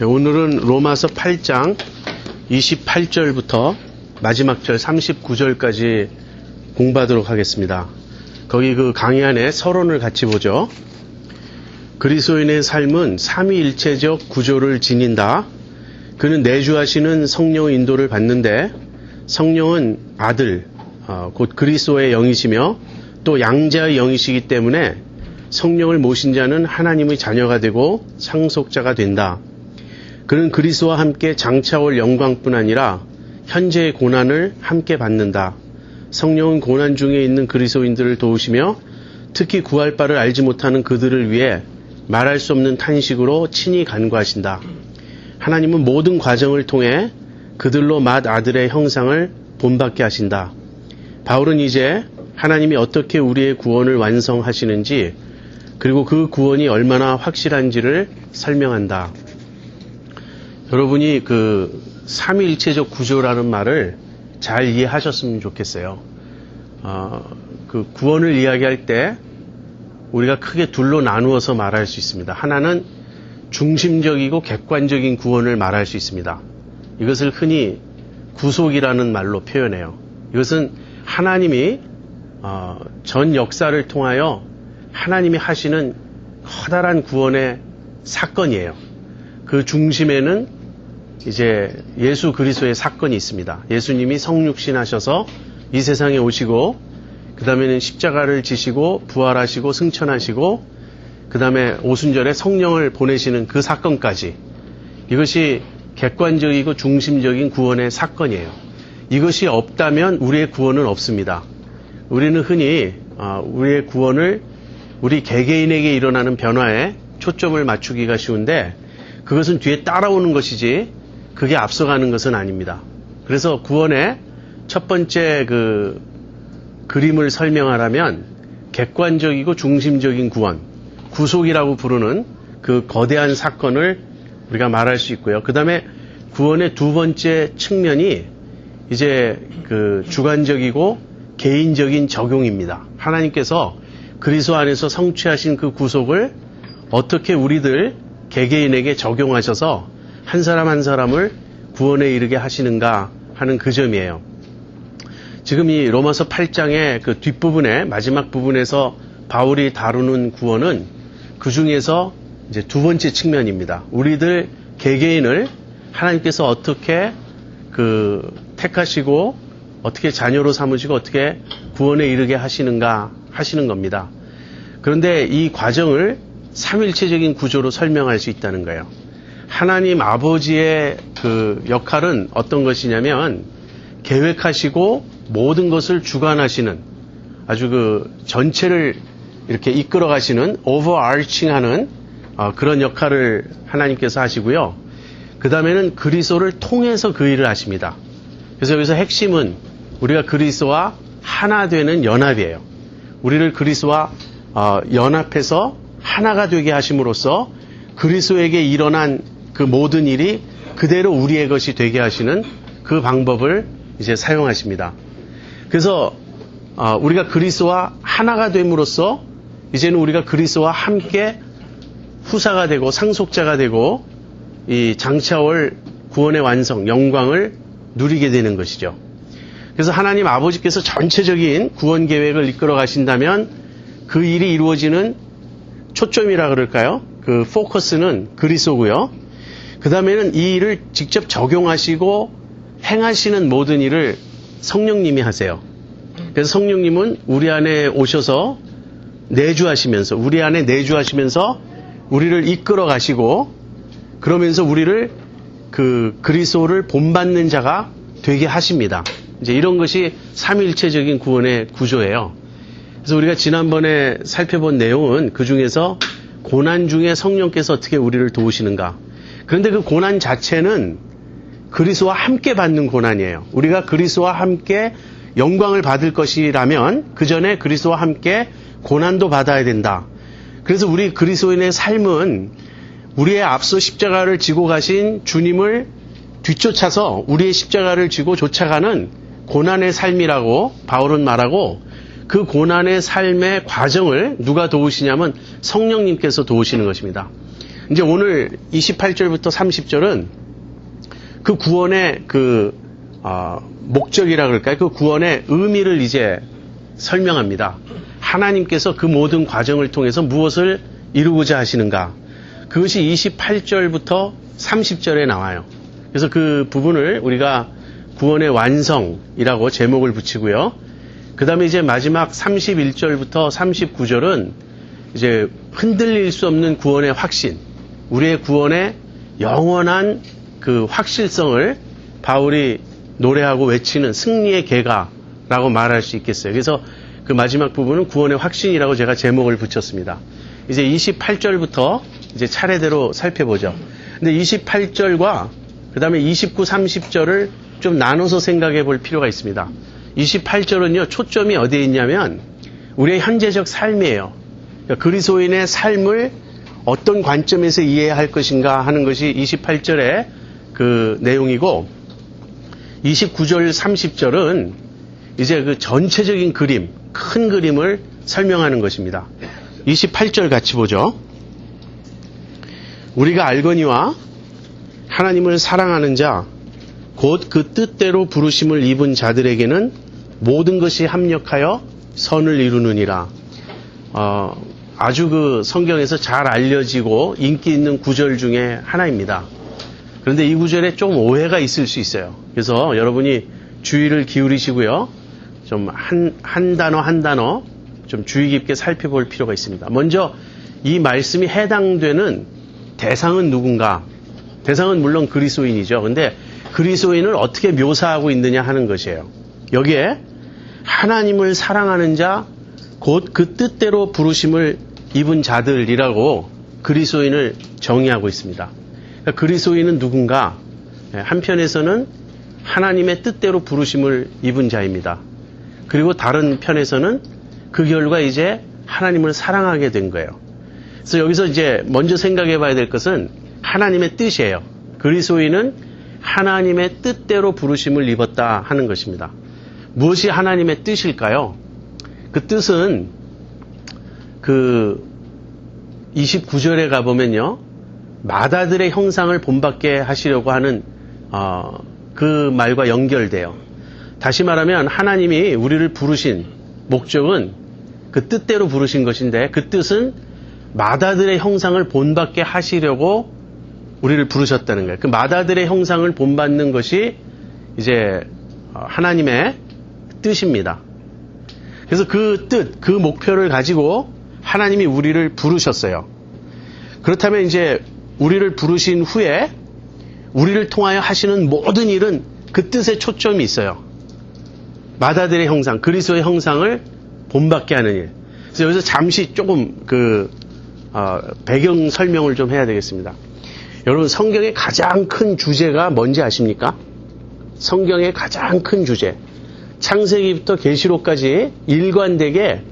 오늘은 로마서 8장 28절부터 마지막 절 39절까지 공부하도록 하겠습니다. 거기 그 강의 안에 서론을 같이 보죠. 그리스도인의 삶은 삼위일체적 구조를 지닌다. 그는 내주하시는 성령의 인도를 받는데 성령은 아들, 곧 그리스도의 영이시며 또 양자의 영이시기 때문에 성령을 모신 자는 하나님의 자녀가 되고 상속자가 된다. 그는 그리스도와 함께 장차올 영광뿐 아니라 현재의 고난을 함께 받는다. 성령은 고난 중에 있는 그리스도인들을 도우시며 특히 구할 바를 알지 못하는 그들을 위해 말할 수 없는 탄식으로 친히 간구하신다. 하나님은 모든 과정을 통해 그들로 맏 아들의 형상을 본받게 하신다. 바울은 이제 하나님이 어떻게 우리의 구원을 완성하시는지 그리고 그 구원이 얼마나 확실한지를 설명한다. 여러분이 그 삼위일체적 구조라는 말을 잘 이해하셨으면 좋겠어요. 그 구원을 이야기할 때 우리가 크게 둘로 나누어서 말할 수 있습니다. 하나는 중심적이고 객관적인 구원을 말할 수 있습니다. 이것을 흔히 구속이라는 말로 표현해요. 이것은 하나님이 전 역사를 통하여 하나님이 하시는 커다란 구원의 사건이에요. 그 중심에는 이제 예수 그리스도의 사건이 있습니다. 예수님이 성육신 하셔서 이 세상에 오시고 그 다음에는 십자가를 지시고 부활하시고 승천하시고 그 다음에 오순절에 성령을 보내시는 그 사건까지, 이것이 객관적이고 중심적인 구원의 사건이에요. 이것이 없다면 우리의 구원은 없습니다. 우리는 흔히 우리의 구원을 우리 개개인에게 일어나는 변화에 초점을 맞추기가 쉬운데 그것은 뒤에 따라오는 것이지 그게 앞서가는 것은 아닙니다. 그래서 구원의 첫 번째 그 그림을 설명하라면 객관적이고 중심적인 구원, 구속이라고 부르는 그 거대한 사건을 우리가 말할 수 있고요. 그 다음에 구원의 두 번째 측면이 이제 그 주관적이고 개인적인 적용입니다. 하나님께서 그리스도 안에서 성취하신 그 구속을 어떻게 우리들 개개인에게 적용하셔서 한 사람 한 사람을 구원에 이르게 하시는가 하는 그 점이에요. 지금 이 로마서 8장의 그 뒷부분에 마지막 부분에서 바울이 다루는 구원은 그 중에서 이제 두 번째 측면입니다. 우리들 개개인을 하나님께서 어떻게 그 택하시고 어떻게 자녀로 삼으시고 어떻게 구원에 이르게 하시는가 하시는 겁니다. 그런데 이 과정을 삼일체적인 구조로 설명할 수 있다는 거예요. 하나님 아버지의 그 역할은 어떤 것이냐면 계획하시고 모든 것을 주관하시는 아주 그 전체를 이렇게 이끌어 가시는 오버아칭하는 그런 역할을 하나님께서 하시고요. 그 다음에는 그리스도를 통해서 그 일을 하십니다. 그래서 여기서 핵심은 우리가 그리스도와 하나 되는 연합이에요. 우리를 그리스도와 연합해서 하나가 되게 하심으로써 그리스도에게 일어난 그 모든 일이 그대로 우리의 것이 되게 하시는 그 방법을 이제 사용하십니다. 그래서 우리가 그리스도와 하나가 됨으로써 이제는 우리가 그리스도와 함께 후사가 되고 상속자가 되고 이 장차올 구원의 완성, 영광을 누리게 되는 것이죠. 그래서 하나님 아버지께서 전체적인 구원 계획을 이끌어 가신다면 그 일이 이루어지는 초점이라 그럴까요? 그 포커스는 그리스도고요. 그 다음에는 이 일을 직접 적용하시고 행하시는 모든 일을 성령님이 하세요. 그래서 성령님은 우리 안에 오셔서 내주하시면서 우리 안에 내주하시면서 우리를 이끌어 가시고 그러면서 우리를 그 그리스도를 본받는 자가 되게 하십니다. 이제 이런 것이 삼위일체적인 구원의 구조예요. 그래서 우리가 지난번에 살펴본 내용은 그 중에서 고난 중에 성령께서 어떻게 우리를 도우시는가. 그런데 그 고난 자체는 그리스도와 함께 받는 고난이에요. 우리가 그리스도와 함께 영광을 받을 것이라면 그 전에 그리스도와 함께 고난도 받아야 된다. 그래서 우리 그리스도인의 삶은 우리의 앞서 십자가를 지고 가신 주님을 뒤쫓아서 우리의 십자가를 지고 쫓아가는 고난의 삶이라고 바울은 말하고, 그 고난의 삶의 과정을 누가 도우시냐면 성령님께서 도우시는 것입니다. 이제 오늘 28절부터 30절은 그 구원의 목적이라 그럴까요? 그 구원의 의미를 이제 설명합니다. 하나님께서 그 모든 과정을 통해서 무엇을 이루고자 하시는가? 그것이 28절부터 30절에 나와요. 그래서 그 부분을 우리가 구원의 완성이라고 제목을 붙이고요. 그 다음에 이제 마지막 31절부터 39절은 이제 흔들릴 수 없는 구원의 확신, 우리의 구원의 영원한 그 확실성을 바울이 노래하고 외치는 승리의 계가라고 말할 수 있겠어요. 그래서 그 마지막 부분은 구원의 확신이라고 제가 제목을 붙였습니다. 이제 28절부터 이제 차례대로 살펴보죠. 근데 28절과 그 다음에 29, 30절을 좀 나눠서 생각해 볼 필요가 있습니다. 28절은요, 초점이 어디에 있냐면 우리의 현재적 삶이에요. 그러니까 그리스도인의 삶을 어떤 관점에서 이해해야 할 것인가 하는 것이 28절의 그 내용이고, 29절, 30절은 이제 그 전체적인 그림, 큰 그림을 설명하는 것입니다. 28절 같이 보죠. 우리가 알거니와 하나님을 사랑하는 자, 곧 그 뜻대로 부르심을 입은 자들에게는 모든 것이 합력하여 선을 이루느니라. 아주 그 성경에서 잘 알려지고 인기 있는 구절 중에 하나입니다. 그런데 이 구절에 좀 오해가 있을 수 있어요. 그래서 여러분이 주의를 기울이시고요. 좀 한 단어 한 단어 좀 주의 깊게 살펴볼 필요가 있습니다. 먼저 이 말씀이 해당되는 대상은 누군가? 대상은 물론 그리스도인이죠. 근데 그리스도인을 어떻게 묘사하고 있느냐 하는 것이에요. 여기에 하나님을 사랑하는 자, 곧 그 뜻대로 부르심을 입은 자들이라고 그리스도인을 정의하고 있습니다. 그러니까 그리스도인은 누군가? 한편에서는 하나님의 뜻대로 부르심을 입은 자입니다. 그리고 다른 편에서는 그 결과 이제 하나님을 사랑하게 된 거예요. 그래서 여기서 이제 먼저 생각해 봐야 될 것은 하나님의 뜻이에요. 그리스도인은 하나님의 뜻대로 부르심을 입었다 하는 것입니다. 무엇이 하나님의 뜻일까요? 그 뜻은 그 29절에 가보면요, 마다들의 형상을 본받게 하시려고 하는 그 말과 연결돼요. 다시 말하면 하나님이 우리를 부르신 목적은 그 뜻대로 부르신 것인데, 그 뜻은 마다들의 형상을 본받게 하시려고 우리를 부르셨다는 거예요. 그 마다들의 형상을 본받는 것이 이제 하나님의 뜻입니다. 그래서 그 뜻, 그 목표를 가지고 하나님이 우리를 부르셨어요. 그렇다면 이제 우리를 부르신 후에 우리를 통하여 하시는 모든 일은 그 뜻에 초점이 있어요. 마다들의 형상, 그리스도의 형상을 본받게 하는 일. 그래서 여기서 잠시 조금 배경 설명을 좀 해야 되겠습니다. 여러분, 성경의 가장 큰 주제가 뭔지 아십니까? 성경의 가장 큰 주제. 창세기부터 계시록까지 일관되게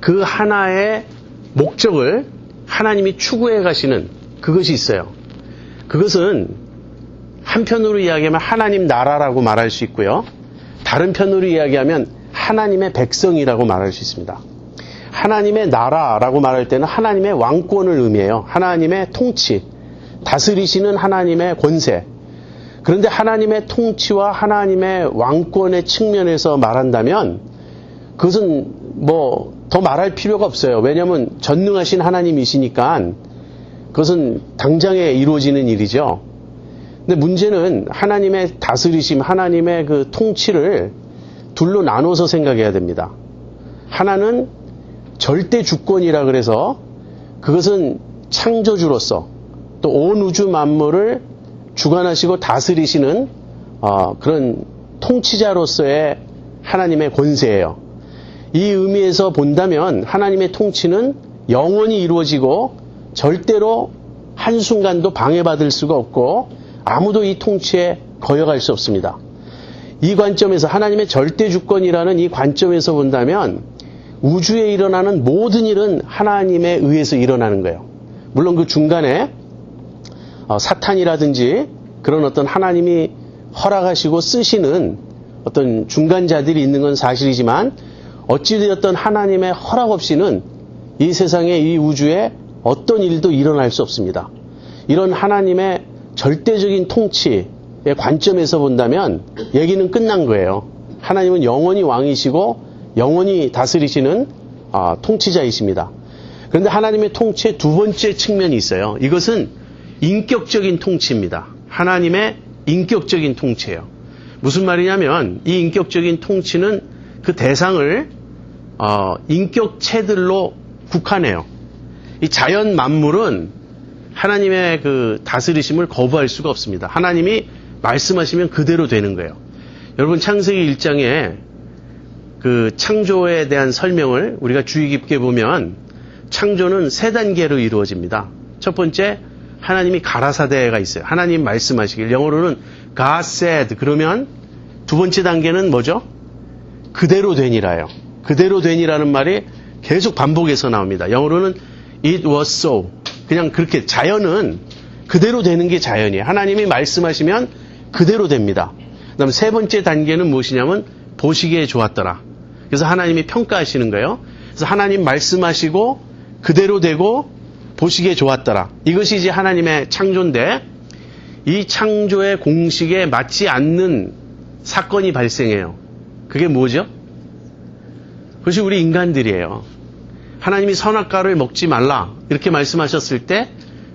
그 하나의 목적을 하나님이 추구해 가시는 그것이 있어요. 그것은 한편으로 이야기하면 하나님 나라라고 말할 수 있고요. 다른 편으로 이야기하면 하나님의 백성이라고 말할 수 있습니다. 하나님의 나라라고 말할 때는 하나님의 왕권을 의미해요. 하나님의 통치, 다스리시는 하나님의 권세. 그런데 하나님의 통치와 하나님의 왕권의 측면에서 말한다면 그것은 뭐 더 말할 필요가 없어요. 왜냐하면 전능하신 하나님이시니까 그것은 당장에 이루어지는 일이죠. 근데 문제는 하나님의 다스리심, 하나님의 그 통치를 둘로 나눠서 생각해야 됩니다. 하나는 절대 주권이라 그래서 그것은 창조주로서 또 온 우주 만물을 주관하시고 다스리시는 그런 통치자로서의 하나님의 권세예요. 이 의미에서 본다면 하나님의 통치는 영원히 이루어지고 절대로 한순간도 방해받을 수가 없고 아무도 이 통치에 거역할 수 없습니다. 이 관점에서 하나님의 절대 주권이라는 이 관점에서 본다면 우주에 일어나는 모든 일은 하나님에 의해서 일어나는 거예요. 물론 그 중간에 사탄이라든지 그런 어떤 하나님이 허락하시고 쓰시는 어떤 중간자들이 있는 건 사실이지만 어찌되었던 하나님의 허락 없이는 이 세상에 이 우주에 어떤 일도 일어날 수 없습니다. 이런 하나님의 절대적인 통치의 관점에서 본다면 얘기는 끝난 거예요. 하나님은 영원히 왕이시고 영원히 다스리시는 통치자이십니다. 그런데 하나님의 통치의 두 번째 측면이 있어요. 이것은 인격적인 통치입니다. 하나님의 인격적인 통치예요. 무슨 말이냐면 이 인격적인 통치는 그 대상을 인격체들로 국한해요. 이 자연 만물은 하나님의 그 다스리심을 거부할 수가 없습니다. 하나님이 말씀하시면 그대로 되는 거예요. 여러분 창세기 1장에 그 창조에 대한 설명을 우리가 주의 깊게 보면 창조는 세 단계로 이루어집니다. 첫 번째 하나님이 가라사대가 있어요. 하나님 말씀하시길 영어로는 God said 그러면 두 번째 단계는 뭐죠? 그대로 되니라요. 그대로 되니라는 말이 계속 반복해서 나옵니다. 영어로는 It was so. 그냥 그렇게 자연은 그대로 되는 게 자연이에요. 하나님이 말씀하시면 그대로 됩니다. 그다음 세 번째 단계는 무엇이냐면 보시기에 좋았더라. 그래서 하나님이 평가하시는 거예요. 그래서 하나님 말씀하시고 그대로 되고 보시기에 좋았더라. 이것이 이제 하나님의 창조인데 이 창조의 공식에 맞지 않는 사건이 발생해요. 그게 뭐죠? 그것이 우리 인간들이에요. 하나님이 선악과를 먹지 말라 이렇게 말씀하셨을 때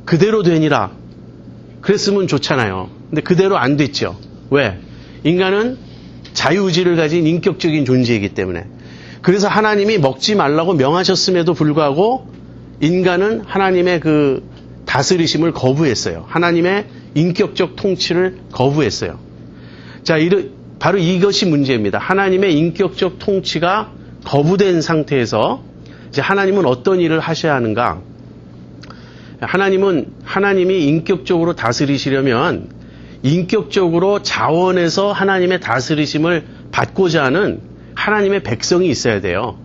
그대로 되니라 그랬으면 좋잖아요. 근데 그대로 안 됐죠. 왜? 인간은 자유의지를 가진 인격적인 존재이기 때문에. 그래서 하나님이 먹지 말라고 명하셨음에도 불구하고 인간은 하나님의 그 다스리심을 거부했어요. 하나님의 인격적 통치를 거부했어요. 자, 바로 이것이 문제입니다. 하나님의 인격적 통치가 거부된 상태에서 이제 하나님은 어떤 일을 하셔야 하는가? 하나님이 인격적으로 다스리시려면 인격적으로 자원에서 하나님의 다스리심을 받고자 하는 하나님의 백성이 있어야 돼요.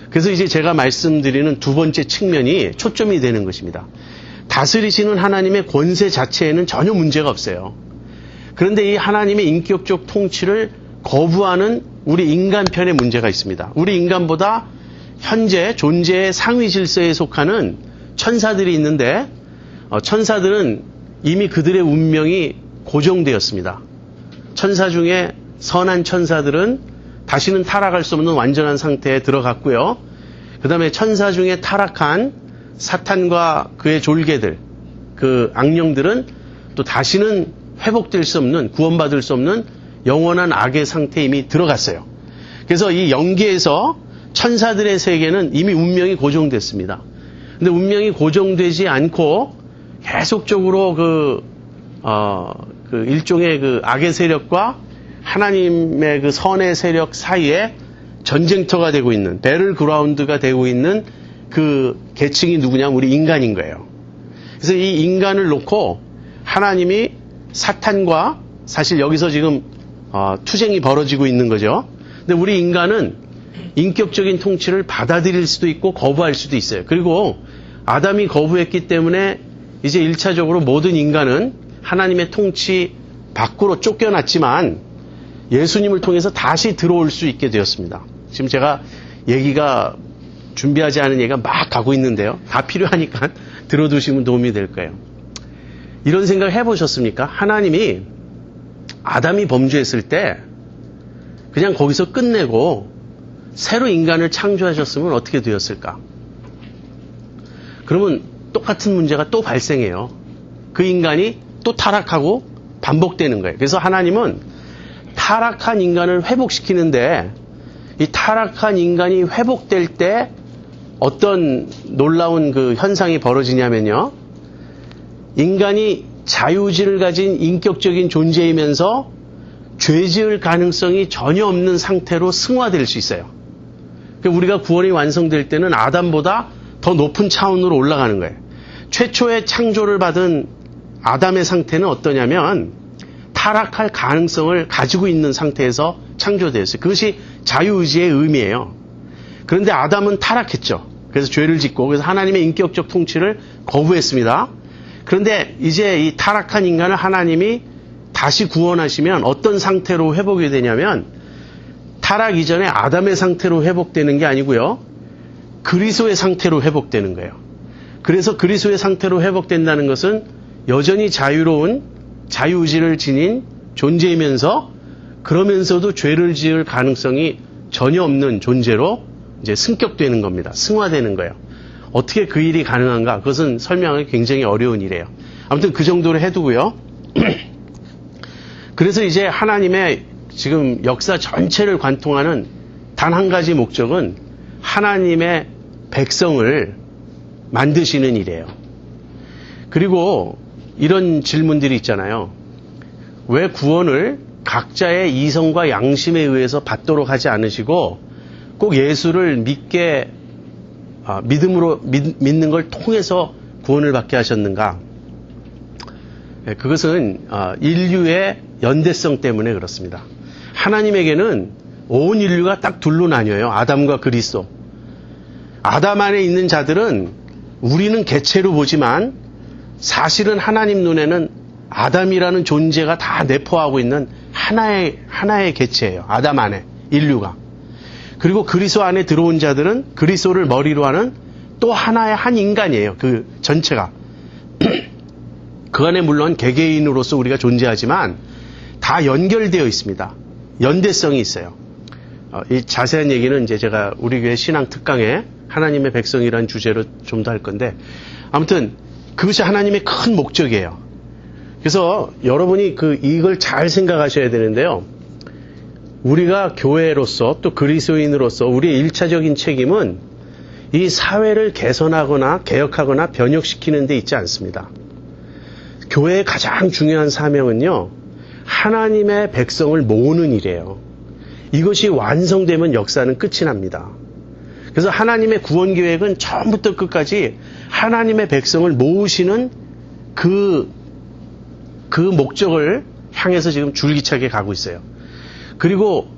그래서 이제 제가 말씀드리는 두 번째 측면이 초점이 되는 것입니다. 다스리시는 하나님의 권세 자체에는 전혀 문제가 없어요. 그런데 이 하나님의 인격적 통치를 거부하는 우리 인간편에 문제가 있습니다. 우리 인간보다 현재 존재의 상위 질서에 속하는 천사들이 있는데 천사들은 이미 그들의 운명이 고정되었습니다. 천사 중에 선한 천사들은 다시는 타락할 수 없는 완전한 상태에 들어갔고요. 그 다음에 천사 중에 타락한 사탄과 그의 졸개들, 그 악령들은 또 다시는 회복될 수 없는, 구원받을 수 없는 영원한 악의 상태에 이미 들어갔어요. 그래서 이 영계에서 천사들의 세계는 이미 운명이 고정됐습니다. 근데 운명이 고정되지 않고 계속적으로 그 일종의 그 악의 세력과 하나님의 그 선의 세력 사이에 전쟁터가 되고 있는, 배틀그라운드가 되고 있는 그 계층이 누구냐면 우리 인간인 거예요. 그래서 이 인간을 놓고 하나님이 사탄과 사실 여기서 지금 투쟁이 벌어지고 있는 거죠. 근데 우리 인간은 인격적인 통치를 받아들일 수도 있고 거부할 수도 있어요. 그리고 아담이 거부했기 때문에 이제 1차적으로 모든 인간은 하나님의 통치 밖으로 쫓겨났지만 예수님을 통해서 다시 들어올 수 있게 되었습니다. 지금 제가 얘기가 준비하지 않은 얘기가 막 가고 있는데요. 다 필요하니까 들어두시면 도움이 될 거예요. 이런 생각 해보셨습니까? 하나님이 아담이 범죄했을 때 그냥 거기서 끝내고 새로 인간을 창조하셨으면 어떻게 되었을까? 그러면 똑같은 문제가 또 발생해요. 그 인간이 또 타락하고 반복되는 거예요. 그래서 하나님은 타락한 인간을 회복시키는데 이 타락한 인간이 회복될 때 어떤 놀라운 그 현상이 벌어지냐면요. 인간이 자유의지를 가진 인격적인 존재이면서 죄 지을 가능성이 전혀 없는 상태로 승화될 수 있어요. 우리가 구원이 완성될 때는 아담보다 더 높은 차원으로 올라가는 거예요. 최초의 창조를 받은 아담의 상태는 어떠냐면 타락할 가능성을 가지고 있는 상태에서 창조되었어요. 그것이 자유의지의 의미예요. 그런데 아담은 타락했죠. 그래서 죄를 짓고 그래서 하나님의 인격적 통치를 거부했습니다. 그런데 이제 이 타락한 인간을 하나님이 다시 구원하시면 어떤 상태로 회복이 되냐면 타락 이전에 아담의 상태로 회복되는 게 아니고요. 그리스도의 상태로 회복되는 거예요. 그래서 그리스도의 상태로 회복된다는 것은 여전히 자유로운 자유의지를 지닌 존재이면서 그러면서도 죄를 지을 가능성이 전혀 없는 존재로 이제 승격되는 겁니다. 승화되는 거예요. 어떻게 그 일이 가능한가? 그것은 설명하기 굉장히 어려운 일이에요. 아무튼 그 정도로 해두고요. 그래서 이제 하나님의 지금 역사 전체를 관통하는 단 한 가지 목적은 하나님의 백성을 만드시는 일이에요. 그리고 이런 질문들이 있잖아요. 왜 구원을 각자의 이성과 양심에 의해서 받도록 하지 않으시고 꼭 예수를 믿는 걸 통해서 구원을 받게 하셨는가? 그것은 인류의 연대성 때문에 그렇습니다. 하나님에게는 온 인류가 딱 둘로 나뉘어요. 아담과 그리스도. 아담 안에 있는 자들은 우리는 개체로 보지만 사실은 하나님 눈에는 아담이라는 존재가 다 내포하고 있는 하나의 개체예요. 아담 안에 인류가. 그리고 그리스도 안에 들어온 자들은 그리스도를 머리로 하는 또 하나의 한 인간이에요. 그 전체가. 그 안에 물론 개개인으로서 우리가 존재하지만 다 연결되어 있습니다. 연대성이 있어요. 이 자세한 얘기는 이제 제가 우리 교회 신앙 특강에 하나님의 백성이라는 주제로 좀 더 할 건데, 아무튼 그것이 하나님의 큰 목적이에요. 그래서 여러분이 이걸 잘 생각하셔야 되는데요. 우리가 교회로서 또 그리스도인으로서 우리의 일차적인 책임은 이 사회를 개선하거나 개혁하거나 변혁시키는 데 있지 않습니다. 교회의 가장 중요한 사명은요, 하나님의 백성을 모으는 일이에요. 이것이 완성되면 역사는 끝이 납니다. 그래서 하나님의 구원 계획은 처음부터 끝까지 하나님의 백성을 모으시는 그 목적을 향해서 지금 줄기차게 가고 있어요. 그리고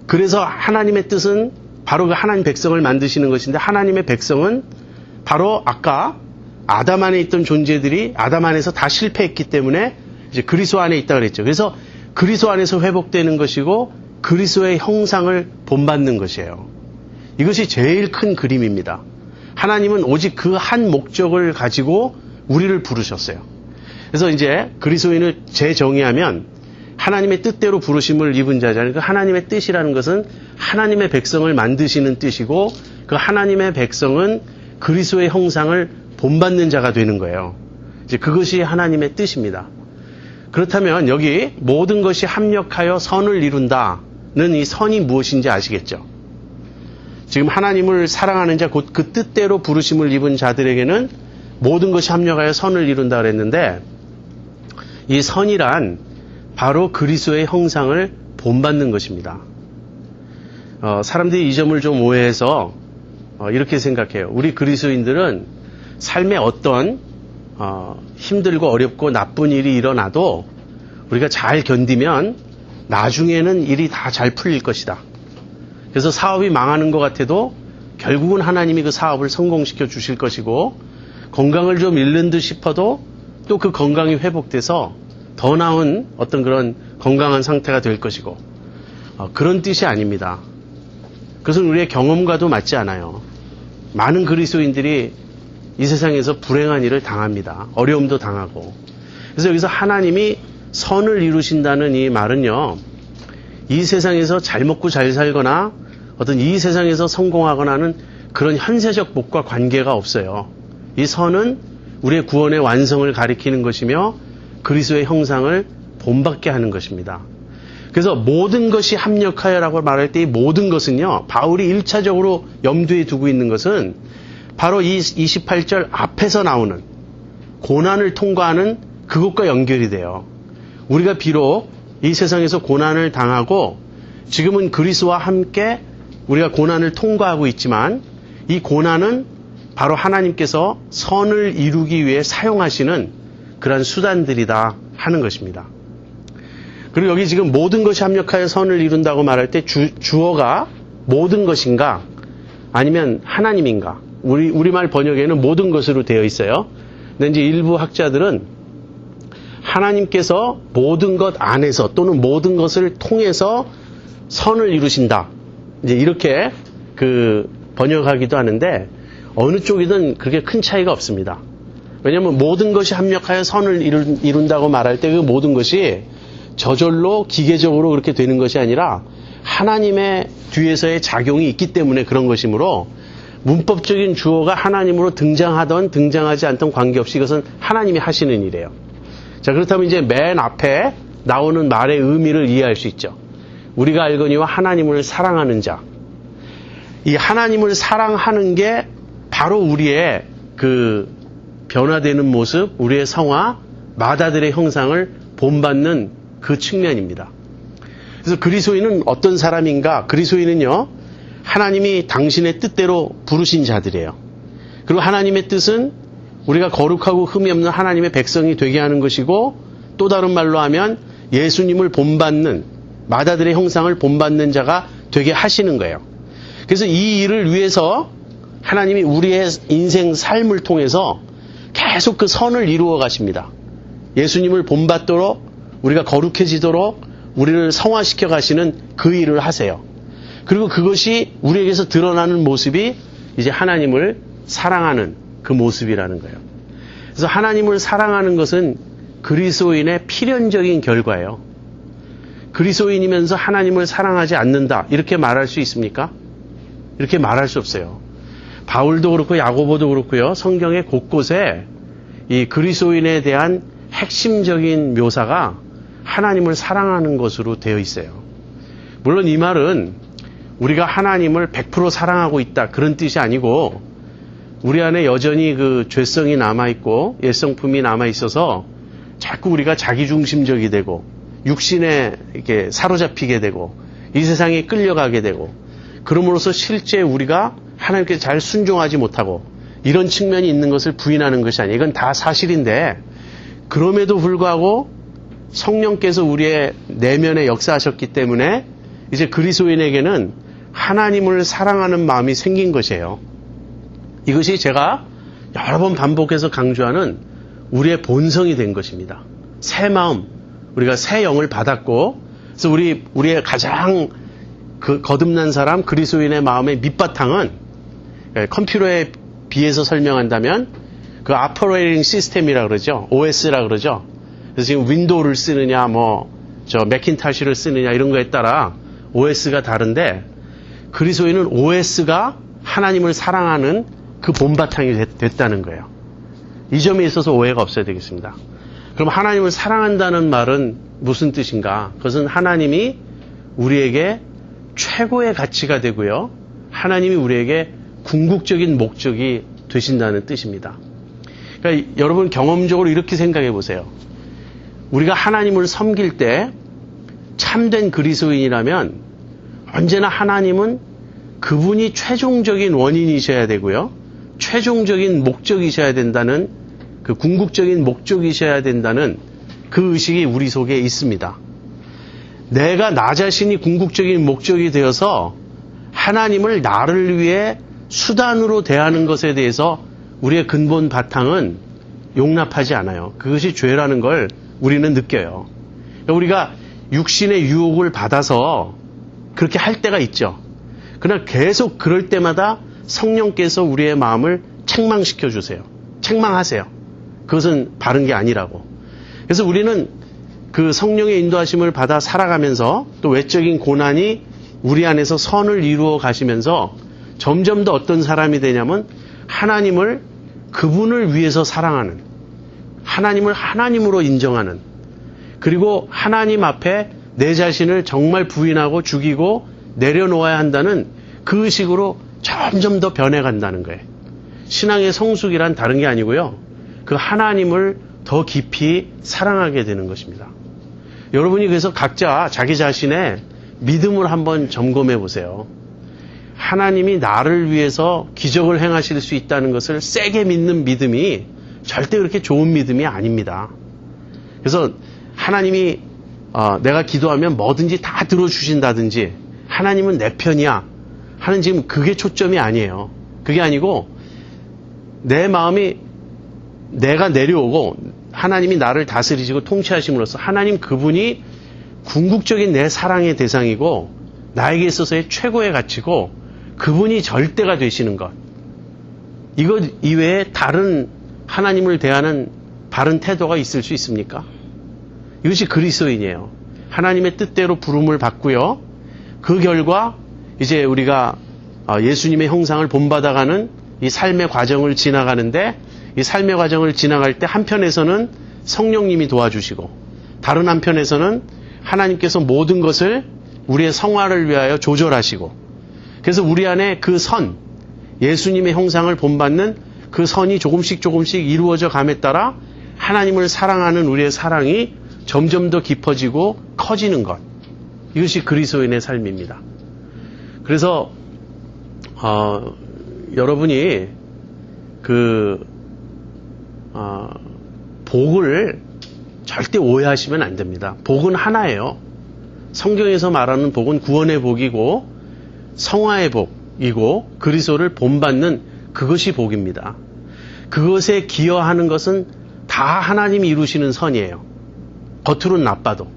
그래서 하나님의 뜻은 바로 그 하나님 백성을 만드시는 것인데, 하나님의 백성은 바로 아까 아담 안에 있던 존재들이 아담 안에서 다 실패했기 때문에 이제 그리스도 안에 있다 그랬죠. 그래서 그리스도 안에서 회복되는 것이고 그리스도의 형상을 본받는 것이에요. 이것이 제일 큰 그림입니다. 하나님은 오직 그 한 목적을 가지고 우리를 부르셨어요. 그래서 이제 그리스도인을 재정의하면 하나님의 뜻대로 부르심을 입은 자잖아요. 그 하나님의 뜻이라는 것은 하나님의 백성을 만드시는 뜻이고, 그 하나님의 백성은 그리스도의 형상을 본받는 자가 되는 거예요. 이제 그것이 하나님의 뜻입니다. 그렇다면 여기 모든 것이 합력하여 선을 이룬다는 이 선이 무엇인지 아시겠죠? 지금 하나님을 사랑하는 자, 곧 그 뜻대로 부르심을 입은 자들에게는 모든 것이 합력하여 선을 이룬다 그랬는데, 이 선이란 바로 그리스도의 형상을 본받는 것입니다. 사람들이 이 점을 좀 오해해서 이렇게 생각해요. 우리 그리스도인들은 삶에 어떤 힘들고 어렵고 나쁜 일이 일어나도 우리가 잘 견디면 나중에는 일이 다 잘 풀릴 것이다. 그래서 사업이 망하는 것 같아도 결국은 하나님이 그 사업을 성공시켜 주실 것이고, 건강을 좀 잃는 듯 싶어도 또 그 건강이 회복돼서 더 나은 어떤 그런 건강한 상태가 될 것이고, 그런 뜻이 아닙니다. 그것은 우리의 경험과도 맞지 않아요. 많은 그리스도인들이 이 세상에서 불행한 일을 당합니다. 어려움도 당하고. 그래서 여기서 하나님이 선을 이루신다는 이 말은요, 이 세상에서 잘 먹고 잘 살거나 어떤 이 세상에서 성공하거나는 그런 현세적 복과 관계가 없어요. 이 선은 우리의 구원의 완성을 가리키는 것이며 그리스도의 형상을 본받게 하는 것입니다. 그래서 모든 것이 합력하여라고 말할 때 이 모든 것은요, 바울이 1차적으로 염두에 두고 있는 것은 바로 이 28절 앞에서 나오는 고난을 통과하는 그것과 연결이 돼요. 우리가 비록 이 세상에서 고난을 당하고 지금은 그리스도와 함께 우리가 고난을 통과하고 있지만, 이 고난은 바로 하나님께서 선을 이루기 위해 사용하시는 그러한 수단들이다 하는 것입니다. 그리고 여기 지금 모든 것이 합력하여 선을 이룬다고 말할 때 주어가 모든 것인가 아니면 하나님인가? 우리말 번역에는 모든 것으로 되어 있어요. 근데 이제 일부 학자들은 하나님께서 모든 것 안에서 또는 모든 것을 통해서 선을 이루신다, 이제 이렇게 번역하기도 하는데, 어느 쪽이든 그렇게 큰 차이가 없습니다. 왜냐하면 모든 것이 합력하여 선을 이룬다고 말할 때 그 모든 것이 저절로 기계적으로 그렇게 되는 것이 아니라 하나님의 뒤에서의 작용이 있기 때문에 그런 것이므로 문법적인 주어가 하나님으로 등장하던 등장하지 않던 관계없이 이것은 하나님이 하시는 일이에요. 자, 그렇다면 이제 맨 앞에 나오는 말의 의미를 이해할 수 있죠. 우리가 알거니와 하나님을 사랑하는 자. 이 하나님을 사랑하는 게 바로 우리의 그 변화되는 모습, 우리의 성화, 마다들의 형상을 본받는 그 측면입니다. 그래서 그리스도인은 어떤 사람인가? 그리스도인은요, 하나님이 당신의 뜻대로 부르신 자들이에요. 그리고 하나님의 뜻은 우리가 거룩하고 흠이 없는 하나님의 백성이 되게 하는 것이고, 또 다른 말로 하면 예수님을 본받는, 마다들의 형상을 본받는 자가 되게 하시는 거예요. 그래서 이 일을 위해서 하나님이 우리의 인생 삶을 통해서 계속 그 선을 이루어 가십니다. 예수님을 본받도록, 우리가 거룩해지도록 우리를 성화시켜 가시는 그 일을 하세요. 그리고 그것이 우리에게서 드러나는 모습이 이제 하나님을 사랑하는 그 모습이라는 거예요. 그래서 하나님을 사랑하는 것은 그리스도인의 필연적인 결과예요. 그리스도인이면서 하나님을 사랑하지 않는다, 이렇게 말할 수 있습니까? 이렇게 말할 수 없어요. 바울도 그렇고 야고보도 그렇고요. 성경의 곳곳에 이 그리스도인에 대한 핵심적인 묘사가 하나님을 사랑하는 것으로 되어 있어요. 물론 이 말은 우리가 하나님을 100% 사랑하고 있다, 그런 뜻이 아니고, 우리 안에 여전히 그 죄성이 남아있고 옛성품이 남아있어서 자꾸 우리가 자기중심적이 되고 육신에 이렇게 사로잡히게 되고 이 세상에 끌려가게 되고, 그럼으로써 실제 우리가 하나님께 잘 순종하지 못하고 이런 측면이 있는 것을 부인하는 것이 아니에요. 이건 다 사실인데, 그럼에도 불구하고 성령께서 우리의 내면에 역사하셨기 때문에 이제 그리스도인에게는 하나님을 사랑하는 마음이 생긴 것이에요. 이것이 제가 여러 번 반복해서 강조하는 우리의 본성이 된 것입니다. 새 마음, 우리가 새 영을 받았고, 그래서 우리의 가장 그 거듭난 사람, 그리스도인의 마음의 밑바탕은 컴퓨터에 비해서 설명한다면 그 오퍼레이팅 시스템이라 그러죠. OS라 그러죠. 그래서 지금 윈도우를 쓰느냐, 맥킨토시를 쓰느냐 이런 거에 따라 OS가 다른데, 그리스도인은 OS가 하나님을 사랑하는 그 본바탕이 됐다는 거예요. 이 점에 있어서 오해가 없어야 되겠습니다. 그럼 하나님을 사랑한다는 말은 무슨 뜻인가? 그것은 하나님이 우리에게 최고의 가치가 되고요, 하나님이 우리에게 궁극적인 목적이 되신다는 뜻입니다. 그러니까 여러분 경험적으로 이렇게 생각해 보세요. 우리가 하나님을 섬길 때 참된 그리스도인이라면 언제나 하나님은 그분이 최종적인 원인이셔야 되고요, 최종적인 목적이셔야 된다는, 그 궁극적인 목적이셔야 된다는 그 의식이 우리 속에 있습니다. 내가 나 자신이 궁극적인 목적이 되어서 하나님을 나를 위해 수단으로 대하는 것에 대해서 우리의 근본 바탕은 용납하지 않아요. 그것이 죄라는 걸 우리는 느껴요. 우리가 육신의 유혹을 받아서 그렇게 할 때가 있죠. 그러나 계속 그럴 때마다 성령께서 우리의 마음을 책망시켜 주세요. 책망하세요. 그것은 바른 게 아니라고. 그래서 우리는 그 성령의 인도하심을 받아 살아가면서 또 외적인 고난이 우리 안에서 선을 이루어 가시면서 점점 더 어떤 사람이 되냐면 하나님을 그분을 위해서 사랑하는, 하나님을 하나님으로 인정하는, 그리고 하나님 앞에 내 자신을 정말 부인하고 죽이고 내려놓아야 한다는 그 의식으로 점점 더 변해간다는 거예요. 신앙의 성숙이란 다른 게 아니고요, 그 하나님을 더 깊이 사랑하게 되는 것입니다. 여러분이 그래서 각자 자기 자신의 믿음을 한번 점검해 보세요. 하나님이 나를 위해서 기적을 행하실 수 있다는 것을 세게 믿는 믿음이 절대 그렇게 좋은 믿음이 아닙니다. 그래서 하나님이 내가 기도하면 뭐든지 다 들어주신다든지 하나님은 내 편이야 하는, 지금 그게 초점이 아니에요. 그게 아니고 내 마음이 내가 내려오고 하나님이 나를 다스리시고 통치하심으로써 하나님 그분이 궁극적인 내 사랑의 대상이고 나에게 있어서의 최고의 가치고 그분이 절대가 되시는 것, 이것 이외에 다른 하나님을 대하는 바른 태도가 있을 수 있습니까? 이것이 그리스도인이에요. 하나님의 뜻대로 부름을 받고요. 그 결과 이제 우리가 예수님의 형상을 본받아가는 이 삶의 과정을 지나가는데, 이 삶의 과정을 지나갈 때 한편에서는 성령님이 도와주시고 다른 한편에서는 하나님께서 모든 것을 우리의 성화를 위하여 조절하시고, 그래서 우리 안에 그 선, 예수님의 형상을 본받는 그 선이 조금씩 이루어져 감에 따라 하나님을 사랑하는 우리의 사랑이 점점 더 깊어지고 커지는 것. 이것이 그리스도인의 삶입니다. 그래서 여러분이 복을 절대 오해하시면 안 됩니다. 복은 하나예요. 성경에서 말하는 복은 구원의 복이고 성화의 복이고 그리스도를 본받는 그것이 복입니다. 그것에 기여하는 것은 다 하나님이 이루시는 선이에요. 겉으로는 나빠도.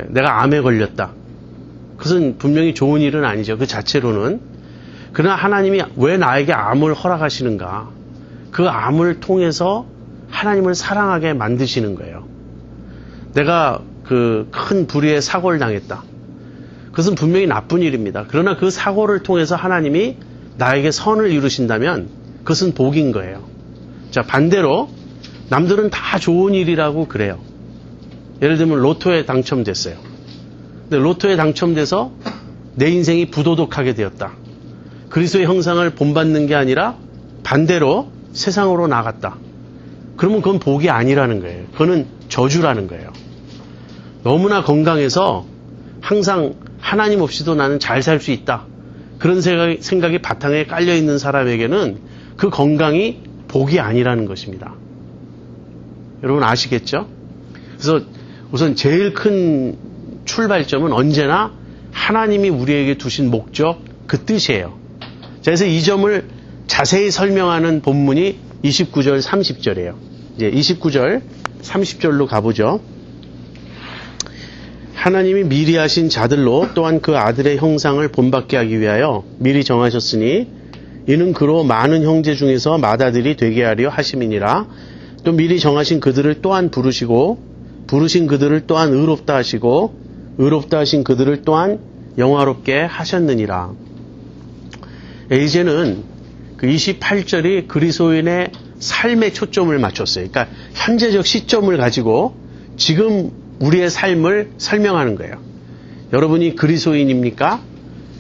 내가 암에 걸렸다. 그것은 분명히 좋은 일은 아니죠. 그 자체로는. 그러나 하나님이 왜 나에게 암을 허락하시는가? 그 암을 통해서 하나님을 사랑하게 만드시는 거예요. 내가 그 큰 불의의 사고를 당했다. 그것은 분명히 나쁜 일입니다. 그러나 그 사고를 통해서 하나님이 나에게 선을 이루신다면 그것은 복인 거예요. 자, 반대로 남들은 다 좋은 일이라고 그래요. 예를 들면 로또에 당첨됐어요. 근데 로또에 당첨돼서 내 인생이 부도덕하게 되었다. 그리스도의 형상을 본받는 게 아니라 반대로 세상으로 나갔다. 그러면 그건 복이 아니라는 거예요. 그거는 저주라는 거예요. 너무나 건강해서 항상 하나님 없이도 나는 잘 살 수 있다. 그런 생각이 바탕에 깔려있는 사람에게는 그 건강이 복이 아니라는 것입니다. 여러분 아시겠죠? 그래서 우선 제일 큰 출발점은 언제나 하나님이 우리에게 두신 목적, 그 뜻이에요. 자, 그래서 이 점을 자세히 설명하는 본문이 29절, 30절이에요. 이제 29절, 30절로 가보죠. 하나님이 미리 하신 자들로 또한 그 아들의 형상을 본받게 하기 위하여 미리 정하셨으니 이는 그로 많은 형제 중에서 맏아들이 되게 하려 하심이니라. 또 미리 정하신 그들을 또한 부르시고 부르신 그들을 또한 의롭다 하시고 의롭다 하신 그들을 또한 영화롭게 하셨느니라. 이제는 그 28절이 그리스도인의 삶에 초점을 맞췄어요. 그러니까 현재적 시점을 가지고 지금 우리의 삶을 설명하는 거예요. 여러분이 그리스도인입니까?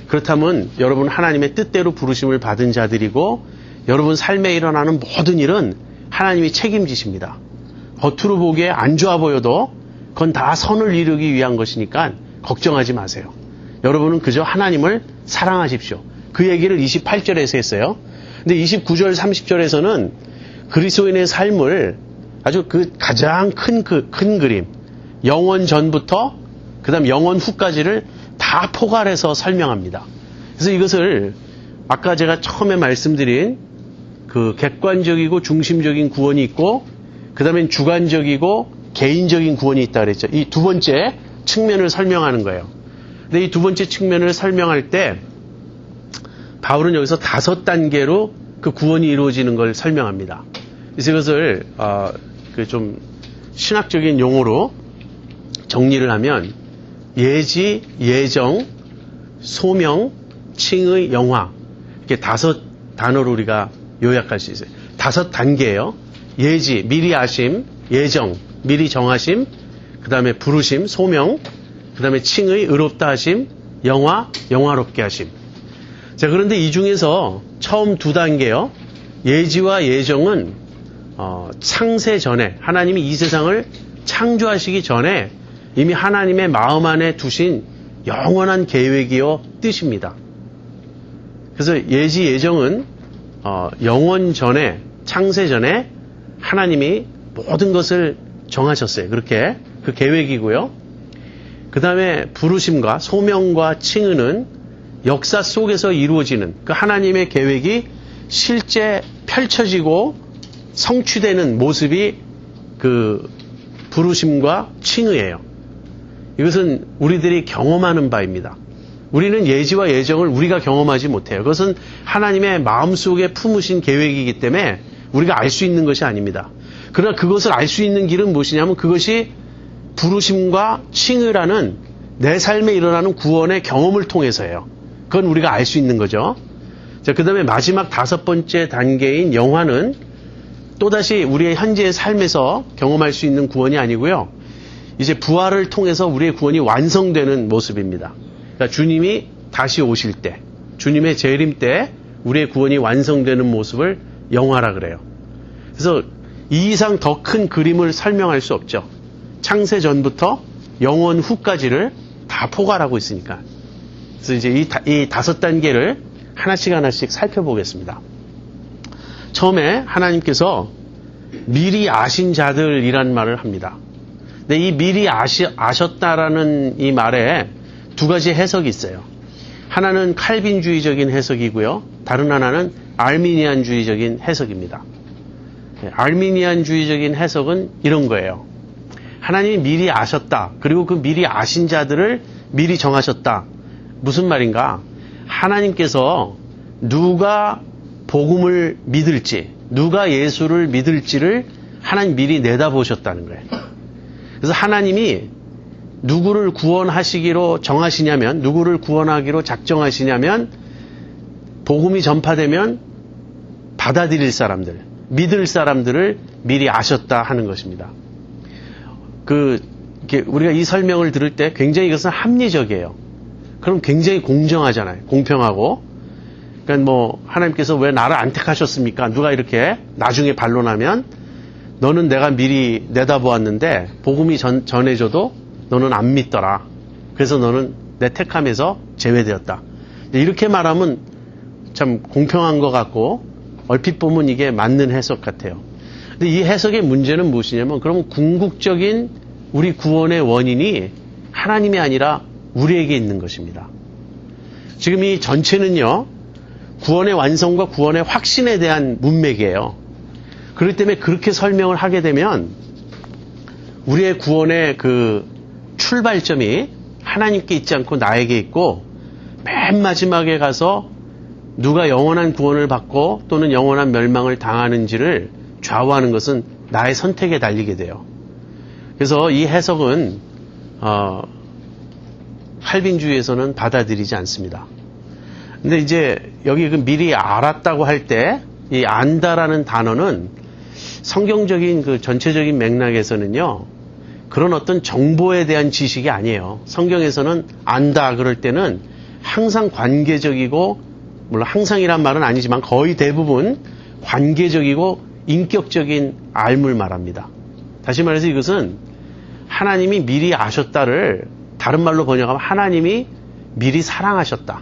그렇다면 여러분 하나님의 뜻대로 부르심을 받은 자들이고 여러분 삶에 일어나는 모든 일은 하나님이 책임지십니다. 겉으로 보기에 안 좋아 보여도 그건 다 선을 이루기 위한 것이니까 걱정하지 마세요. 여러분은 그저 하나님을 사랑하십시오. 그 얘기를 28절에서 했어요. 근데 29절, 30절에서는 그리스도인의 삶을 아주 그 가장 큰 그림, 영원 전부터 그다음 영원 후까지를 다 포괄해서 설명합니다. 그래서 이것을 아까 제가 처음에 말씀드린 그 객관적이고 중심적인 구원이 있고 그다음엔 주관적이고 개인적인 구원이 있다 그랬죠. 이 두 번째 측면을 설명하는 거예요. 근데 이 두 번째 측면을 설명할 때 바울은 여기서 5단계로 그 구원이 이루어지는 걸 설명합니다. 그래서 이것을 좀 신학적인 용어로 정리를 하면 예지, 예정, 소명, 칭의, 영화 이렇게 5단어로 우리가 요약할 수 있어요. 5단계예요. 예지, 미리 아심, 예정, 미리 정하심, 그 다음에 부르심, 소명, 그 다음에 칭의, 의롭다 하심, 영화, 영화롭게 하심. 자, 그런데 이 중에서 처음 2단계요. 예지와 예정은 창세 전에 하나님이 이 세상을 창조하시기 전에 이미 하나님의 마음 안에 두신 영원한 계획이요 뜻입니다. 그래서 예지 예정은 영원 전에 창세 전에 하나님이 모든 것을 정하셨어요. 그렇게 그 계획이고요. 그 다음에 부르심과 소명과 칭의는 역사 속에서 이루어지는 그 하나님의 계획이 실제 펼쳐지고 성취되는 모습이 그 부르심과 칭의예요. 이것은 우리들이 경험하는 바입니다. 우리는 예지와 예정을 우리가 경험하지 못해요. 그것은 하나님의 마음속에 품으신 계획이기 때문에 우리가 알 수 있는 것이 아닙니다. 그러나 그것을 알 수 있는 길은 무엇이냐면 그것이 부르심과 칭의라는 내 삶에 일어나는 구원의 경험을 통해서예요. 그건 우리가 알 수 있는 거죠. 자, 그 다음에 마지막 5번째 단계인 영화는 또다시 우리의 현재의 삶에서 경험할 수 있는 구원이 아니고요. 이제 부활을 통해서 우리의 구원이 완성되는 모습입니다. 그러니까 주님이 다시 오실 때, 주님의 재림 때 우리의 구원이 완성되는 모습을 영화라 그래요. 그래서 이 이상 더 큰 그림을 설명할 수 없죠. 창세 전부터 영원 후까지를 다 포괄하고 있으니까. 그래서 이제 이 5단계를 하나씩 살펴보겠습니다. 처음에 하나님께서 미리 아신 자들이란 말을 합니다. 근데 이 미리 아셨다라는 이 말에 두 가지 해석이 있어요. 하나는 칼빈주의적인 해석이고요. 다른 하나는 알미니안주의적인 해석입니다. 알미니안주의적인 해석은 이런 거예요. 하나님이 미리 아셨다. 그리고 그 미리 아신 자들을 미리 정하셨다. 무슨 말인가? 하나님께서 누가 복음을 믿을지, 누가 예수를 믿을지를 하나님 미리 내다보셨다는 거예요. 그래서 하나님이 누구를 구원하시기로 정하시냐면, 누구를 구원하기로 작정하시냐면, 복음이 전파되면 받아들일 사람들, 믿을 사람들을 미리 아셨다 하는 것입니다. 우리가 이 설명을 들을 때 굉장히 이것은 합리적이에요. 그럼 굉장히 공정하잖아요. 공평하고. 그러니까 하나님께서 왜 나를 안 택하셨습니까? 누가 이렇게 나중에 반론하면 너는 내가 미리 내다보았는데 복음이 전해져도 너는 안 믿더라. 그래서 너는 내 택함에서 제외되었다. 이렇게 말하면 참 공평한 것 같고 얼핏 보면 이게 맞는 해석 같아요. 근데 이 해석의 문제는 무엇이냐면 그러면 궁극적인 우리 구원의 원인이 하나님이 아니라 우리에게 있는 것입니다. 지금 이 전체는요. 구원의 완성과 구원의 확신에 대한 문맥이에요. 그렇기 때문에 그렇게 설명을 하게 되면 우리의 구원의 그 출발점이 하나님께 있지 않고 나에게 있고 맨 마지막에 가서 누가 영원한 구원을 받고 또는 영원한 멸망을 당하는지를 좌우하는 것은 나의 선택에 달리게 돼요. 그래서 이 해석은 칼빈주의에서는 받아들이지 않습니다. 근데 이제 여기 그 미리 알았다고 할 때 이 안다라는 단어는 성경적인 그 전체적인 맥락에서는요. 그런 어떤 정보에 대한 지식이 아니에요. 성경에서는 안다 그럴 때는 항상 관계적이고 물론 항상이란 말은 아니지만 거의 대부분 관계적이고 인격적인 알물 말합니다. 다시 말해서 이것은 하나님이 미리 아셨다를 다른 말로 번역하면 하나님이 미리 사랑하셨다.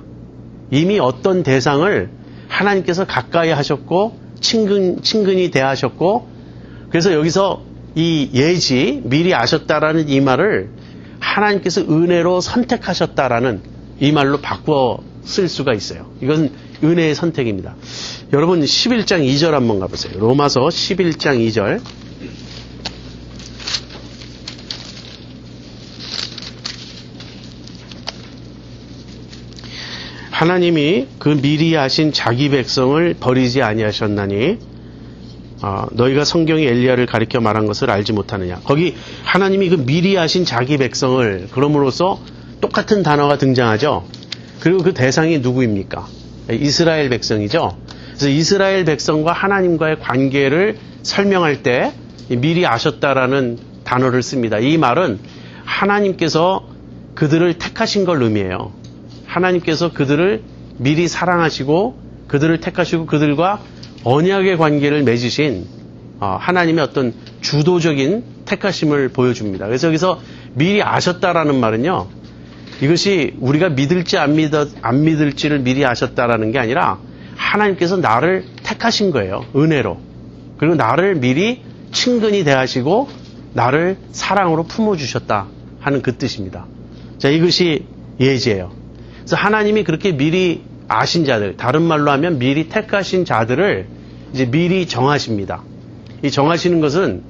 이미 어떤 대상을 하나님께서 가까이 하셨고 친근히 대하셨고 그래서 여기서 이 예지 미리 아셨다라는 이 말을 하나님께서 은혜로 선택하셨다라는 이 말로 바꿔 쓸 수가 있어요. 이건 은혜의 선택입니다. 여러분 11장 2절 한번 가보세요. 로마서 11장 2절. 하나님이 그 미리 아신 자기 백성을 버리지 아니하셨나니 너희가 성경이 엘리야를 가리켜 말한 것을 알지 못하느냐. 거기 하나님이 그 미리 아신 자기 백성을 그럼으로써 똑같은 단어가 등장하죠. 그리고 그 대상이 누구입니까? 이스라엘 백성이죠. 그래서 이스라엘 백성과 하나님과의 관계를 설명할 때 미리 아셨다라는 단어를 씁니다. 이 말은 하나님께서 그들을 택하신 걸 의미해요. 하나님께서 그들을 미리 사랑하시고 그들을 택하시고 그들과 언약의 관계를 맺으신 하나님의 어떤 주도적인 택하심을 보여줍니다. 그래서 여기서 미리 아셨다라는 말은요. 이것이 우리가 믿을지 안 믿을지를 미리 아셨다라는 게 아니라 하나님께서 나를 택하신 거예요. 은혜로. 그리고 나를 미리 친근히 대하시고 나를 사랑으로 품어주셨다 하는 그 뜻입니다. 자, 이것이 예지예요. 그래서 하나님이 그렇게 미리 아신 자들, 다른 말로 하면 미리 택하신 자들을 이제 미리 정하십니다. 이 정하시는 것은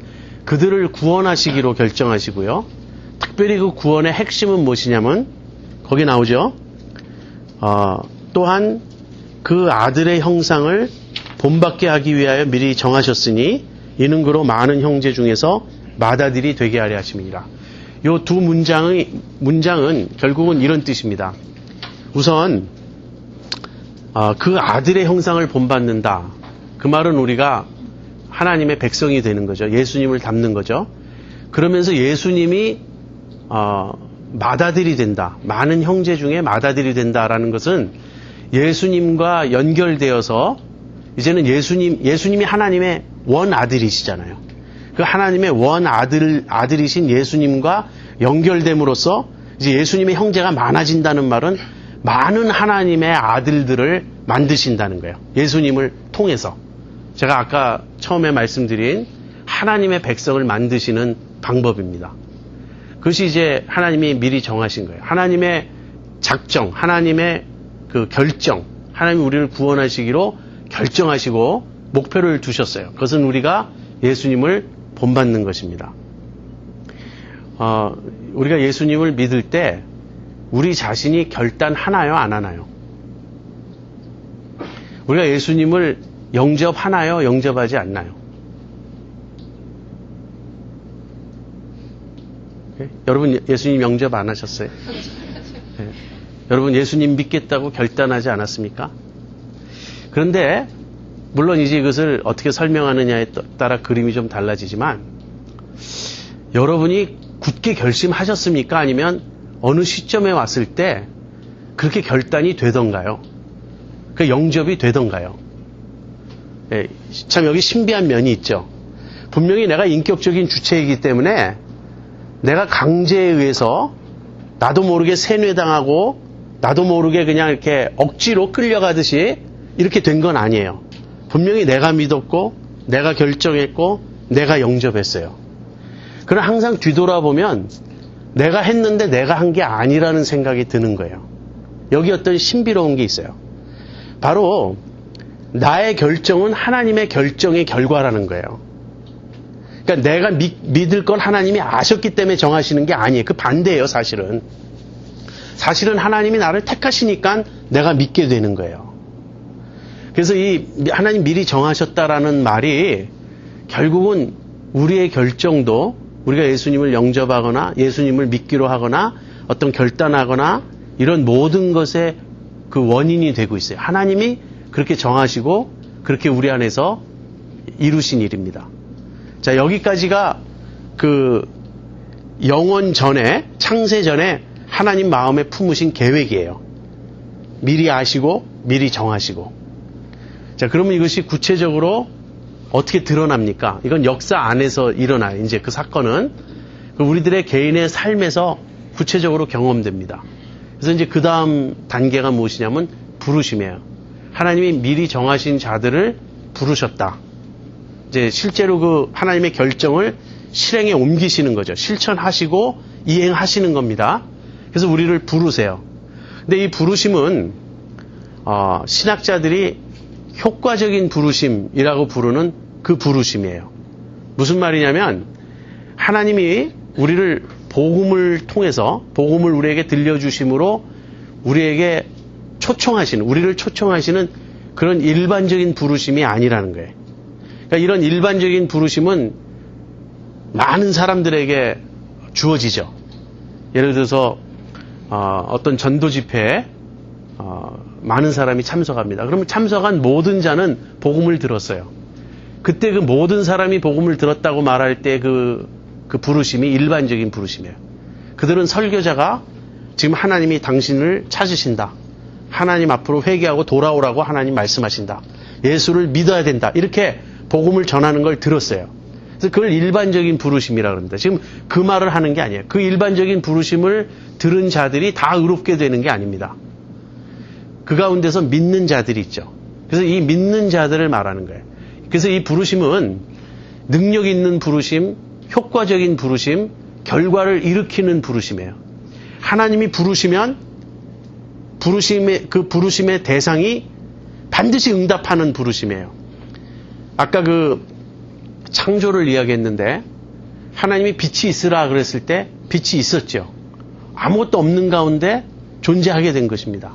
그들을 구원하시기로 결정하시고요. 특별히 그 구원의 핵심은 무엇이냐면 거기 나오죠. 또한 그 아들의 형상을 본받게 하기 위하여 미리 정하셨으니 이는 그로 많은 형제 중에서 맏아들이 되게 하려 하심이니라. 요 두 문장은 결국은 이런 뜻입니다. 우선 그 아들의 형상을 본받는다. 그 말은 우리가 하나님의 백성이 되는 거죠. 예수님을 닮는 거죠. 그러면서 예수님이 맏아들이 된다. 많은 형제 중에 맏아들이 된다라는 것은 예수님과 연결되어서 이제는 예수님이 하나님의 원아들이시잖아요. 그 하나님의 원아들이신 예수님과 연결됨으로써 이제 예수님의 형제가 많아진다는 말은 많은 하나님의 아들들을 만드신다는 거예요. 예수님을 통해서. 제가 아까 처음에 말씀드린 하나님의 백성을 만드시는 방법입니다. 그것이 이제 하나님이 미리 정하신 거예요. 하나님의 작정, 하나님의 그 결정, 하나님이 우리를 구원하시기로 결정하시고 목표를 두셨어요. 그것은 우리가 예수님을 본받는 것입니다. 우리가 예수님을 믿을 때 우리 자신이 결단하나요, 안 하나요? 우리가 예수님을 영접하나요, 영접하지 않나요? 네? 여러분 예수님 영접 안 하셨어요? 네. 여러분 예수님 믿겠다고 결단하지 않았습니까? 그런데 물론 이제 이것을 어떻게 설명하느냐에 따라 그림이 좀 달라지지만 여러분이 굳게 결심하셨습니까? 아니면 어느 시점에 왔을 때 그렇게 결단이 되던가요? 그 영접이 되던가요? 예, 참 여기 신비한 면이 있죠. 분명히 내가 인격적인 주체이기 때문에 내가 강제에 의해서 나도 모르게 세뇌당하고 나도 모르게 그냥 이렇게 억지로 끌려가듯이 이렇게 된 건 아니에요. 분명히 내가 믿었고 내가 결정했고 내가 영접했어요. 그러나 항상 뒤돌아보면 내가 했는데 내가 한 게 아니라는 생각이 드는 거예요. 여기 어떤 신비로운 게 있어요. 바로 나의 결정은 하나님의 결정의 결과라는 거예요. 그러니까 내가 믿을 건 하나님이 아셨기 때문에 정하시는 게 아니에요. 그 반대예요, 사실은. 사실은 하나님이 나를 택하시니까 내가 믿게 되는 거예요. 그래서 이 하나님 미리 정하셨다라는 말이 결국은 우리의 결정도 우리가 예수님을 영접하거나 예수님을 믿기로 하거나 어떤 결단하거나 이런 모든 것의 그 원인이 되고 있어요. 하나님이 그렇게 정하시고 그렇게 우리 안에서 이루신 일입니다. 자, 여기까지가 그 영원 전에, 창세 전에 하나님 마음에 품으신 계획이에요. 미리 아시고 미리 정하시고. 자, 그러면 이것이 구체적으로 어떻게 드러납니까? 이건 역사 안에서 일어나요. 이제 그 사건은 우리들의 개인의 삶에서 구체적으로 경험됩니다. 그래서 이제 그 다음 단계가 무엇이냐면 부르심이에요. 하나님이 미리 정하신 자들을 부르셨다. 이제 실제로 그 하나님의 결정을 실행에 옮기시는 거죠. 실천하시고 이행하시는 겁니다. 그래서 우리를 부르세요. 근데 이 부르심은 신학자들이 효과적인 부르심이라고 부르는 그 부르심이에요. 무슨 말이냐면 하나님이 우리를 복음을 통해서 복음을 우리에게 들려주심으로 우리에게 우리를 초청하시는 그런 일반적인 부르심이 아니라는 거예요. 그러니까 이런 일반적인 부르심은 많은 사람들에게 주어지죠. 예를 들어서 어떤 전도 집회에 많은 사람이 참석합니다. 그러면 참석한 모든 자는 복음을 들었어요. 그때 그 모든 사람이 복음을 들었다고 말할 때 그 부르심이 일반적인 부르심이에요. 그들은 설교자가 지금 하나님이 당신을 찾으신다. 하나님 앞으로 회개하고 돌아오라고 하나님 말씀하신다. 예수를 믿어야 된다. 이렇게 복음을 전하는 걸 들었어요. 그래서 그걸 일반적인 부르심이라고 합니다. 지금 그 말을 하는 게 아니에요. 그 일반적인 부르심을 들은 자들이 다 의롭게 되는 게 아닙니다. 그 가운데서 믿는 자들이 있죠. 그래서 이 믿는 자들을 말하는 거예요. 그래서 이 부르심은 능력 있는 부르심, 효과적인 부르심, 결과를 일으키는 부르심이에요. 하나님이 부르시면 그 부르심의 대상이 반드시 응답하는 부르심이에요. 아까 그 창조를 이야기했는데 하나님이 빛이 있으라 그랬을 때 빛이 있었죠. 아무것도 없는 가운데 존재하게 된 것입니다.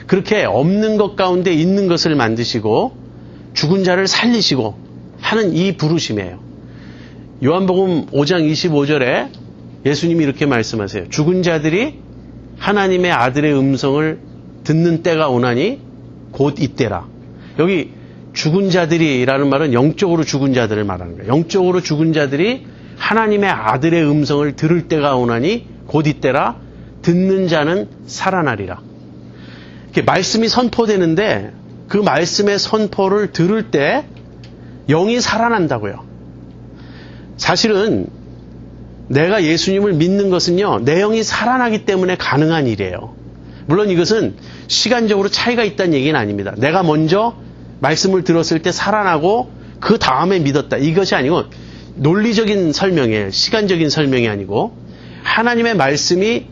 그렇게 없는 것 가운데 있는 것을 만드시고 죽은 자를 살리시고 하는 이 부르심이에요. 요한복음 5장 25절에 예수님이 이렇게 말씀하세요. 죽은 자들이 하나님의 아들의 음성을 듣는 때가 오나니 곧 이때라. 여기 죽은 자들이라는 말은 영적으로 죽은 자들을 말하는 거예요. 영적으로 죽은 자들이 하나님의 아들의 음성을 들을 때가 오나니 곧 이때라. 듣는 자는 살아나리라. 이렇게 말씀이 선포되는데 그 말씀의 선포를 들을 때 영이 살아난다고요. 사실은 내가 예수님을 믿는 것은요, 내 영이 살아나기 때문에 가능한 일이에요. 물론 이것은 시간적으로 차이가 있다는 얘기는 아닙니다. 내가 먼저 말씀을 들었을 때 살아나고 그 다음에 믿었다. 이것이 아니고 논리적인 설명이에요. 시간적인 설명이 아니고 하나님의 말씀이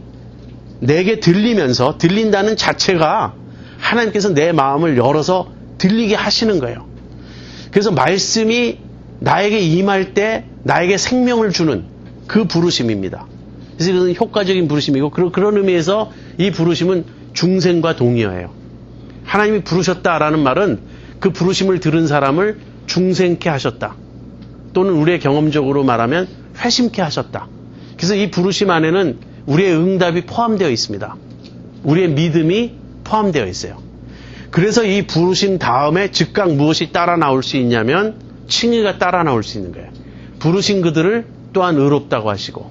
내게 들리면서 들린다는 자체가 하나님께서 내 마음을 열어서 들리게 하시는 거예요. 그래서 말씀이 나에게 임할 때 나에게 생명을 주는 그 부르심입니다. 그래서 이것은 효과적인 부르심이고 그런 의미에서 이 부르심은 중생과 동의어예요. 하나님이 부르셨다라는 말은 그 부르심을 들은 사람을 중생케 하셨다. 또는 우리의 경험적으로 말하면 회심케 하셨다. 그래서 이 부르심 안에는 우리의 응답이 포함되어 있습니다. 우리의 믿음이 포함되어 있어요. 그래서 이 부르심 다음에 즉각 무엇이 따라 나올 수 있냐면 칭의가 따라 나올 수 있는 거예요. 부르신 그들을 또한 의롭다고 하시고,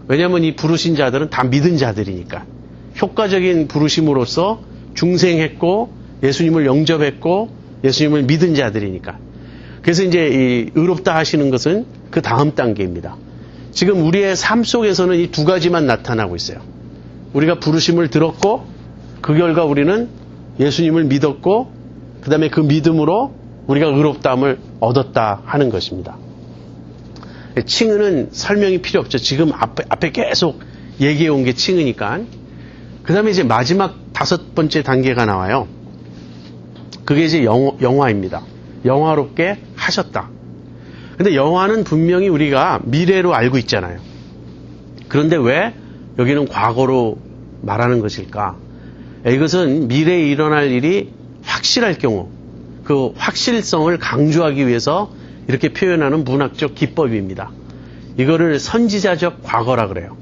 왜냐하면 이 부르신 자들은 다 믿은 자들이니까 효과적인 부르심으로써 중생했고 예수님을 영접했고 예수님을 믿은 자들이니까. 그래서 이제 이 의롭다 하시는 것은 그 다음 단계입니다. 지금 우리의 삶 속에서는 이 두 가지만 나타나고 있어요. 우리가 부르심을 들었고 그 결과 우리는 예수님을 믿었고 그 다음에 그 믿음으로 우리가 의롭다함을 얻었다 하는 것입니다. 칭의는 설명이 필요 없죠. 지금 앞에 계속 얘기해 온 게 칭의니까. 그 다음에 이제 마지막 5번째 단계가 나와요. 그게 이제 영화입니다. 영화롭게 하셨다. 근데 영화는 분명히 우리가 미래로 알고 있잖아요. 그런데 왜 여기는 과거로 말하는 것일까? 이것은 미래에 일어날 일이 확실할 경우 그 확실성을 강조하기 위해서 이렇게 표현하는 문학적 기법입니다. 이거를 선지자적 과거라 그래요.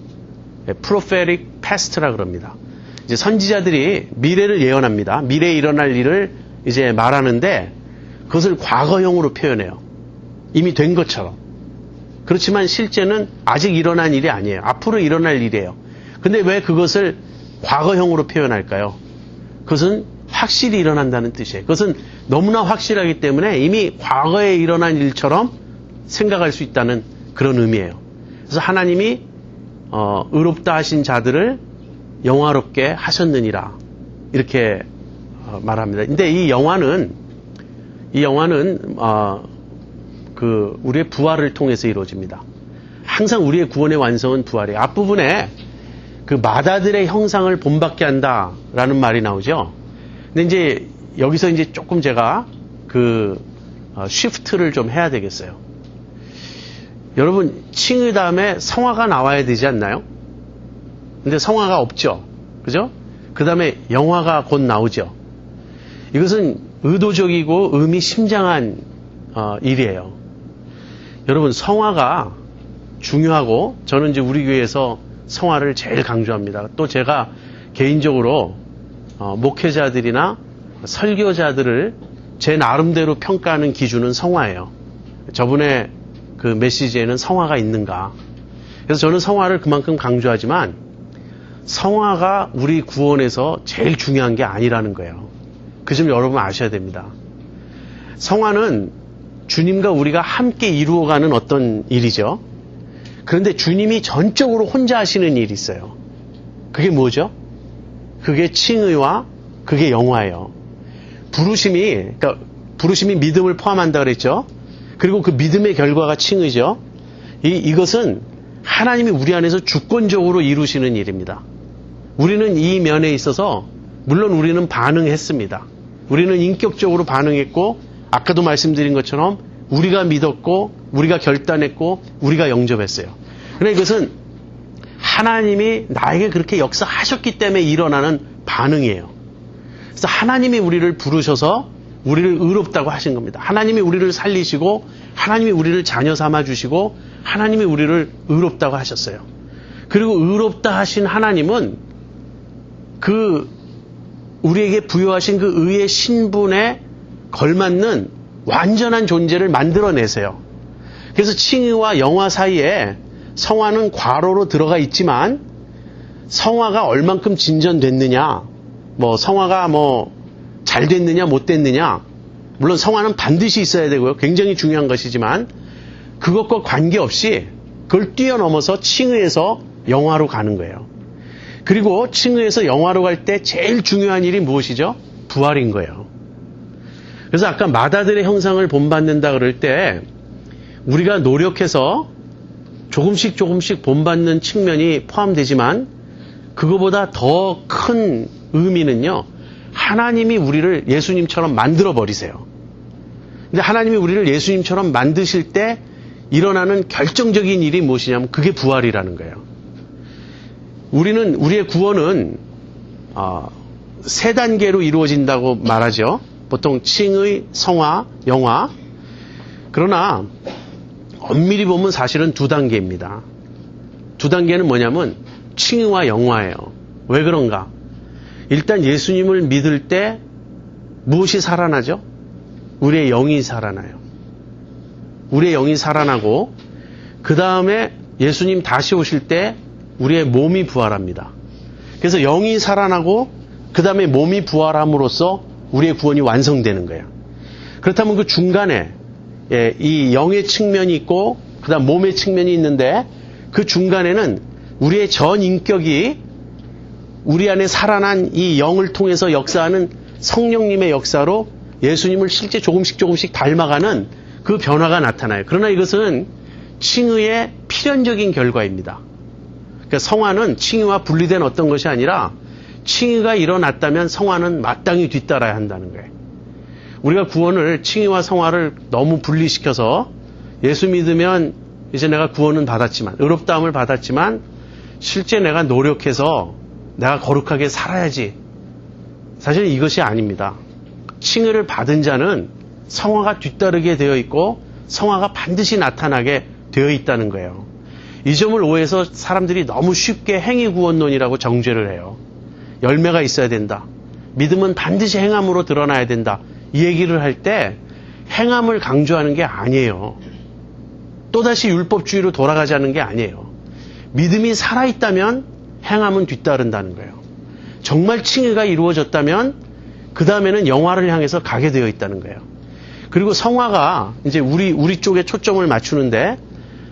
Prophetic Past라 그럽니다. 이제 선지자들이 미래를 예언합니다. 미래에 일어날 일을 이제 말하는데 그것을 과거형으로 표현해요. 이미 된 것처럼. 그렇지만 실제는 아직 일어난 일이 아니에요. 앞으로 일어날 일이에요. 근데 왜 그것을 과거형으로 표현할까요? 그것은 확실히 일어난다는 뜻이에요. 그것은 너무나 확실하기 때문에 이미 과거에 일어난 일처럼 생각할 수 있다는 그런 의미예요. 그래서 하나님이 의롭다 하신 자들을 영화롭게 하셨느니라 이렇게 말합니다. 근데 이 영화는 우리의 부활을 통해서 이루어집니다. 항상 우리의 구원의 완성은 부활이에요. 앞부분에 그 마다들의 형상을 본받게 한다라는 말이 나오죠. 근데 이제 여기서 이제 조금 제가 쉬프트를 좀 해야 되겠어요. 여러분, 칭의 다음에 성화가 나와야 되지 않나요? 근데 성화가 없죠. 그죠? 그 다음에 영화가 곧 나오죠. 이것은 의도적이고 의미심장한 일이에요. 여러분, 성화가 중요하고 저는 이제 우리 교회에서 성화를 제일 강조합니다. 또 제가 개인적으로 목회자들이나 설교자들을 제 나름대로 평가하는 기준은 성화예요. 저분의 그 메시지에는 성화가 있는가. 그래서 저는 성화를 그만큼 강조하지만 성화가 우리 구원에서 제일 중요한 게 아니라는 거예요. 그 점 여러분 아셔야 됩니다. 성화는 주님과 우리가 함께 이루어가는 어떤 일이죠. 그런데 주님이 전적으로 혼자 하시는 일이 있어요. 그게 뭐죠? 그게 칭의와 그게 영화예요. 부르심이 믿음을 포함한다 그랬죠. 그리고 그 믿음의 결과가 칭의죠. 이것은 하나님이 우리 안에서 주권적으로 이루시는 일입니다. 우리는 이 면에 있어서 물론 우리는 반응했습니다. 우리는 인격적으로 반응했고 아까도 말씀드린 것처럼 우리가 믿었고 우리가 결단했고 우리가 영접했어요. 그런데 이것은 하나님이 나에게 그렇게 역사하셨기 때문에 일어나는 반응이에요. 그래서 하나님이 우리를 부르셔서 우리를 의롭다고 하신 겁니다. 하나님이 우리를 살리시고 하나님이 우리를 자녀 삼아 주시고 하나님이 우리를 의롭다고 하셨어요. 그리고 의롭다 하신 하나님은 우리에게 부여하신 그 의의 신분에 걸맞는 완전한 존재를 만들어내세요. 그래서 칭의와 영화 사이에 성화는 괄호로 들어가 있지만 성화가 얼만큼 진전됐느냐, 성화가 잘 됐느냐 못 됐느냐, 물론 성화는 반드시 있어야 되고요. 굉장히 중요한 것이지만 그것과 관계없이 그걸 뛰어넘어서 칭의에서 영화로 가는 거예요. 그리고 칭의에서 영화로 갈 때 제일 중요한 일이 무엇이죠? 부활인 거예요. 그래서 아까 마다들의 형상을 본받는다 그럴 때 우리가 노력해서 조금씩 본받는 측면이 포함되지만 그거보다 더 큰 의미는요, 하나님이 우리를 예수님처럼 만들어 버리세요. 근데 하나님이 우리를 예수님처럼 만드실 때 일어나는 결정적인 일이 무엇이냐면 그게 부활이라는 거예요. 우리의 구원은 세 단계로 이루어진다고 말하죠. 보통 칭의, 성화, 영화. 그러나 엄밀히 보면 사실은 두 단계입니다. 두 단계는 뭐냐면 칭의와 영화예요. 왜 그런가? 일단 예수님을 믿을 때 무엇이 살아나죠? 우리의 영이 살아나요. 우리의 영이 살아나고 그 다음에 예수님 다시 오실 때 우리의 몸이 부활합니다. 그래서 영이 살아나고 그 다음에 몸이 부활함으로써 우리의 구원이 완성되는 거예요. 그렇다면 그 중간에 이 영의 측면이 있고 그 다음 몸의 측면이 있는데 그 중간에는 우리의 전 인격이 우리 안에 살아난 이 영을 통해서 역사하는 성령님의 역사로 예수님을 실제 조금씩 닮아가는 그 변화가 나타나요. 그러나 이것은 칭의의 필연적인 결과입니다. 그러니까 성화는 칭의와 분리된 어떤 것이 아니라 칭의가 일어났다면 성화는 마땅히 뒤따라야 한다는 거예요. 우리가 구원을 칭의와 성화를 너무 분리시켜서 예수 믿으면 이제 내가 구원은 받았지만, 의롭다함을 받았지만 실제 내가 노력해서 내가 거룩하게 살아야지. 사실 이것이 아닙니다. 칭의를 받은 자는 성화가 뒤따르게 되어 있고 성화가 반드시 나타나게 되어 있다는 거예요. 이 점을 오해해서 사람들이 너무 쉽게 행위구원론이라고 정죄를 해요. 열매가 있어야 된다. 믿음은 반드시 행함으로 드러나야 된다. 이 얘기를 할 때 행함을 강조하는 게 아니에요. 또다시 율법주의로 돌아가자는 게 아니에요. 믿음이 살아있다면 행함은 뒤따른다는 거예요. 정말 칭의가 이루어졌다면 그 다음에는 영화를 향해서 가게 되어 있다는 거예요. 그리고 성화가 이제 우리 쪽에 초점을 맞추는데,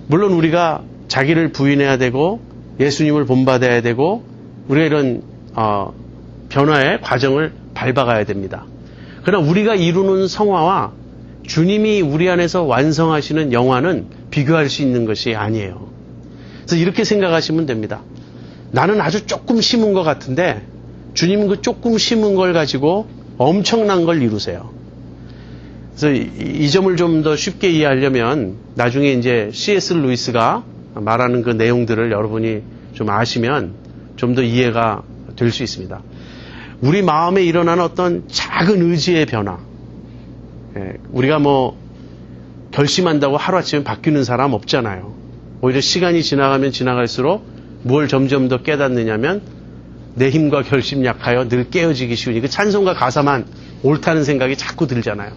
물론 우리가 자기를 부인해야 되고 예수님을 본받아야 되고 우리가 이런 변화의 과정을 밟아가야 됩니다. 그러나 우리가 이루는 성화와 주님이 우리 안에서 완성하시는 영화는 비교할 수 있는 것이 아니에요. 그래서 이렇게 생각하시면 됩니다. 나는 아주 조금 심은 것 같은데 주님은 그 조금 심은 걸 가지고 엄청난 걸 이루세요. 그래서 이 점을 좀 더 쉽게 이해하려면 나중에 이제 C.S. 루이스가 말하는 그 내용들을 여러분이 좀 아시면 좀 더 이해가 될 수 있습니다. 우리 마음에 일어나는 어떤 작은 의지의 변화, 우리가 결심한다고 하루아침에 바뀌는 사람 없잖아요. 오히려 시간이 지나가면 지나갈수록 뭘 점점 더 깨닫느냐면 내 힘과 결심 약하여 늘 깨어지기 쉬우니, 그 찬송가 가사만 옳다는 생각이 자꾸 들잖아요.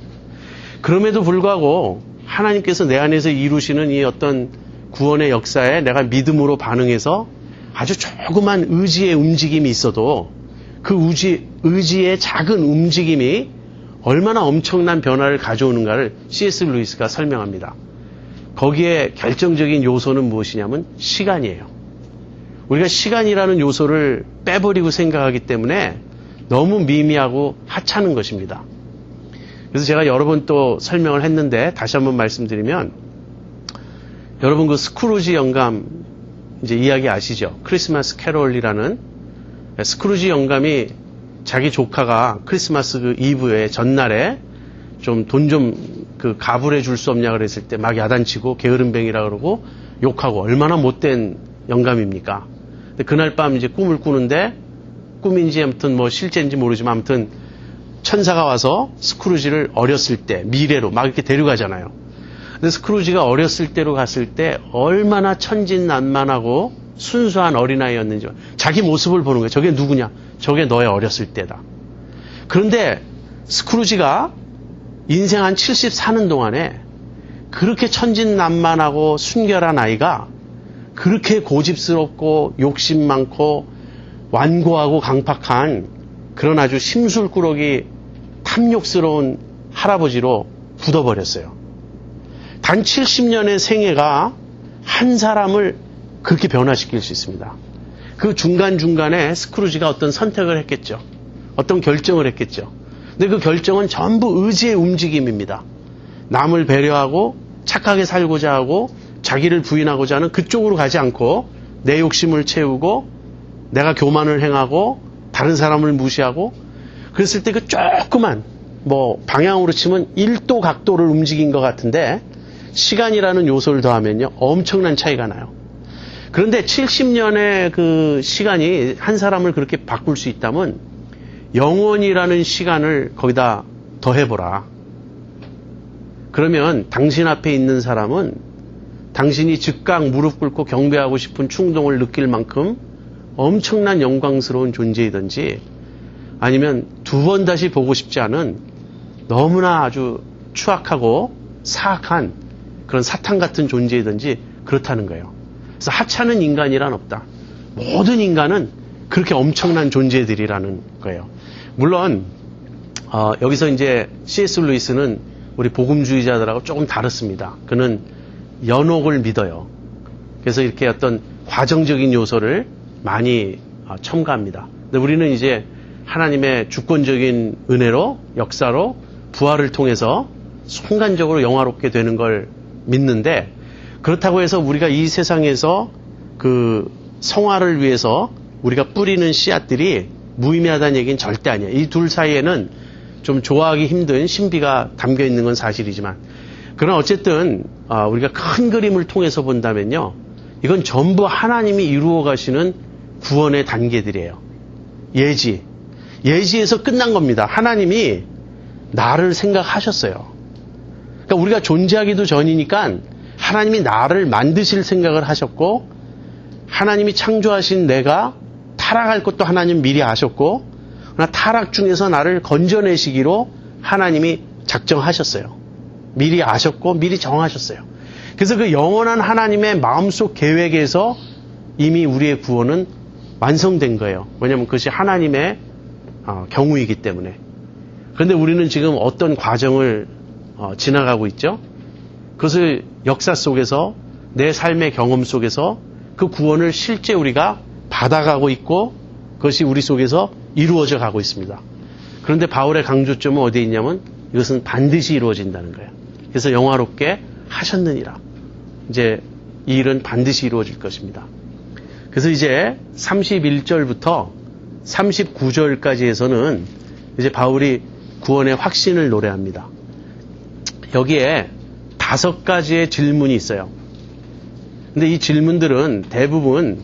그럼에도 불구하고 하나님께서 내 안에서 이루시는 이 어떤 구원의 역사에 내가 믿음으로 반응해서 아주 조그만 의지의 움직임이 있어도 그 의지의 작은 움직임이 얼마나 엄청난 변화를 가져오는가를 C.S. 루이스가 설명합니다. 거기에 결정적인 요소는 무엇이냐면 시간이에요. 우리가 시간이라는 요소를 빼버리고 생각하기 때문에 너무 미미하고 하찮은 것입니다. 그래서 제가 여러 번 또 설명을 했는데 다시 한번 말씀드리면, 여러분 그 스크루지 영감 이제 이야기 아시죠? 크리스마스 캐롤이라는, 스크루지 영감이 자기 조카가 크리스마스 그 이브의 전날에 좀 돈 좀 그 가불해 줄 수 없냐 그랬을 때 막 야단치고 게으름뱅이라 그러고 욕하고, 얼마나 못된 영감입니까? 근데 그날 밤 이제 꿈을 꾸는데, 꿈인지 아무튼 실제인지 모르지만 아무튼 천사가 와서 스크루지를 어렸을 때 미래로 막 이렇게 데려가잖아요. 근데 스크루지가 어렸을 때로 갔을 때 얼마나 천진난만하고 순수한 어린아이였는지 자기 모습을 보는 거예요. 저게 누구냐? 저게 너의 어렸을 때다. 그런데 스크루지가 인생 한 70 사는 동안에 그렇게 천진난만하고 순결한 아이가 그렇게 고집스럽고 욕심 많고 완고하고 강팍한 그런 아주 심술꾸러기 탐욕스러운 할아버지로 굳어버렸어요. 단 70년의 생애가 한 사람을 그렇게 변화시킬 수 있습니다. 그 중간중간에 스크루지가 어떤 선택을 했겠죠. 어떤 결정을 했겠죠. 근데 그 결정은 전부 의지의 움직임입니다. 남을 배려하고 착하게 살고자 하고 자기를 부인하고자 하는 그쪽으로 가지 않고 내 욕심을 채우고 내가 교만을 행하고 다른 사람을 무시하고 그랬을 때 그 조그만 방향으로 치면 1도 각도를 움직인 것 같은데 시간이라는 요소를 더하면요 엄청난 차이가 나요. 그런데 70년의 그 시간이 한 사람을 그렇게 바꿀 수 있다면 영원이라는 시간을 거기다 더해보라. 그러면 당신 앞에 있는 사람은 당신이 즉각 무릎 꿇고 경배하고 싶은 충동을 느낄 만큼 엄청난 영광스러운 존재이든지 아니면 두 번 다시 보고 싶지 않은 너무나 아주 추악하고 사악한 그런 사탄 같은 존재이든지 그렇다는 거예요. 그래서 하찮은 인간이란 없다. 모든 인간은 그렇게 엄청난 존재들이라는 거예요. 물론 여기서 이제 C.S. 루이스는 우리 복음주의자들하고 조금 다릅니다. 그는 연옥을 믿어요. 그래서 이렇게 어떤 과정적인 요소를 많이 첨가합니다. 근데 우리는 이제 하나님의 주권적인 은혜로 역사로 부활을 통해서 순간적으로 영화롭게 되는 걸 믿는데 그렇다고 해서 우리가 이 세상에서 그 성화를 위해서 우리가 뿌리는 씨앗들이 무의미하다는 얘기는 절대 아니에요. 이 둘 사이에는 좀 조화하기 힘든 신비가 담겨 있는 건 사실이지만 그러나 어쨌든 우리가 큰 그림을 통해서 본다면요. 이건 전부 하나님이 이루어 가시는 구원의 단계들이에요. 예지에서 끝난 겁니다. 하나님이 나를 생각하셨어요. 그러니까 우리가 존재하기도 전이니까 하나님이 나를 만드실 생각을 하셨고 하나님이 창조하신 내가 타락할 것도 하나님 미리 아셨고 그러나 타락 중에서 나를 건져내시기로 하나님이 작정하셨어요. 미리 아셨고 미리 정하셨어요. 그래서 그 영원한 하나님의 마음속 계획에서 이미 우리의 구원은 완성된 거예요. 왜냐하면 그것이 하나님의 경우이기 때문에. 그런데 우리는 지금 어떤 과정을 지나가고 있죠? 그것을 역사 속에서 내 삶의 경험 속에서 그 구원을 실제 우리가 받아가고 있고 그것이 우리 속에서 이루어져 가고 있습니다. 그런데 바울의 강조점은 어디에 있냐면 이것은 반드시 이루어진다는 거예요. 그래서 영화롭게 하셨느니라. 이제 이 일은 반드시 이루어질 것입니다. 그래서 이제 31절부터 39절까지에서는 이제 바울이 구원의 확신을 노래합니다. 여기에 5가지의 질문이 있어요. 근데 이 질문들은 대부분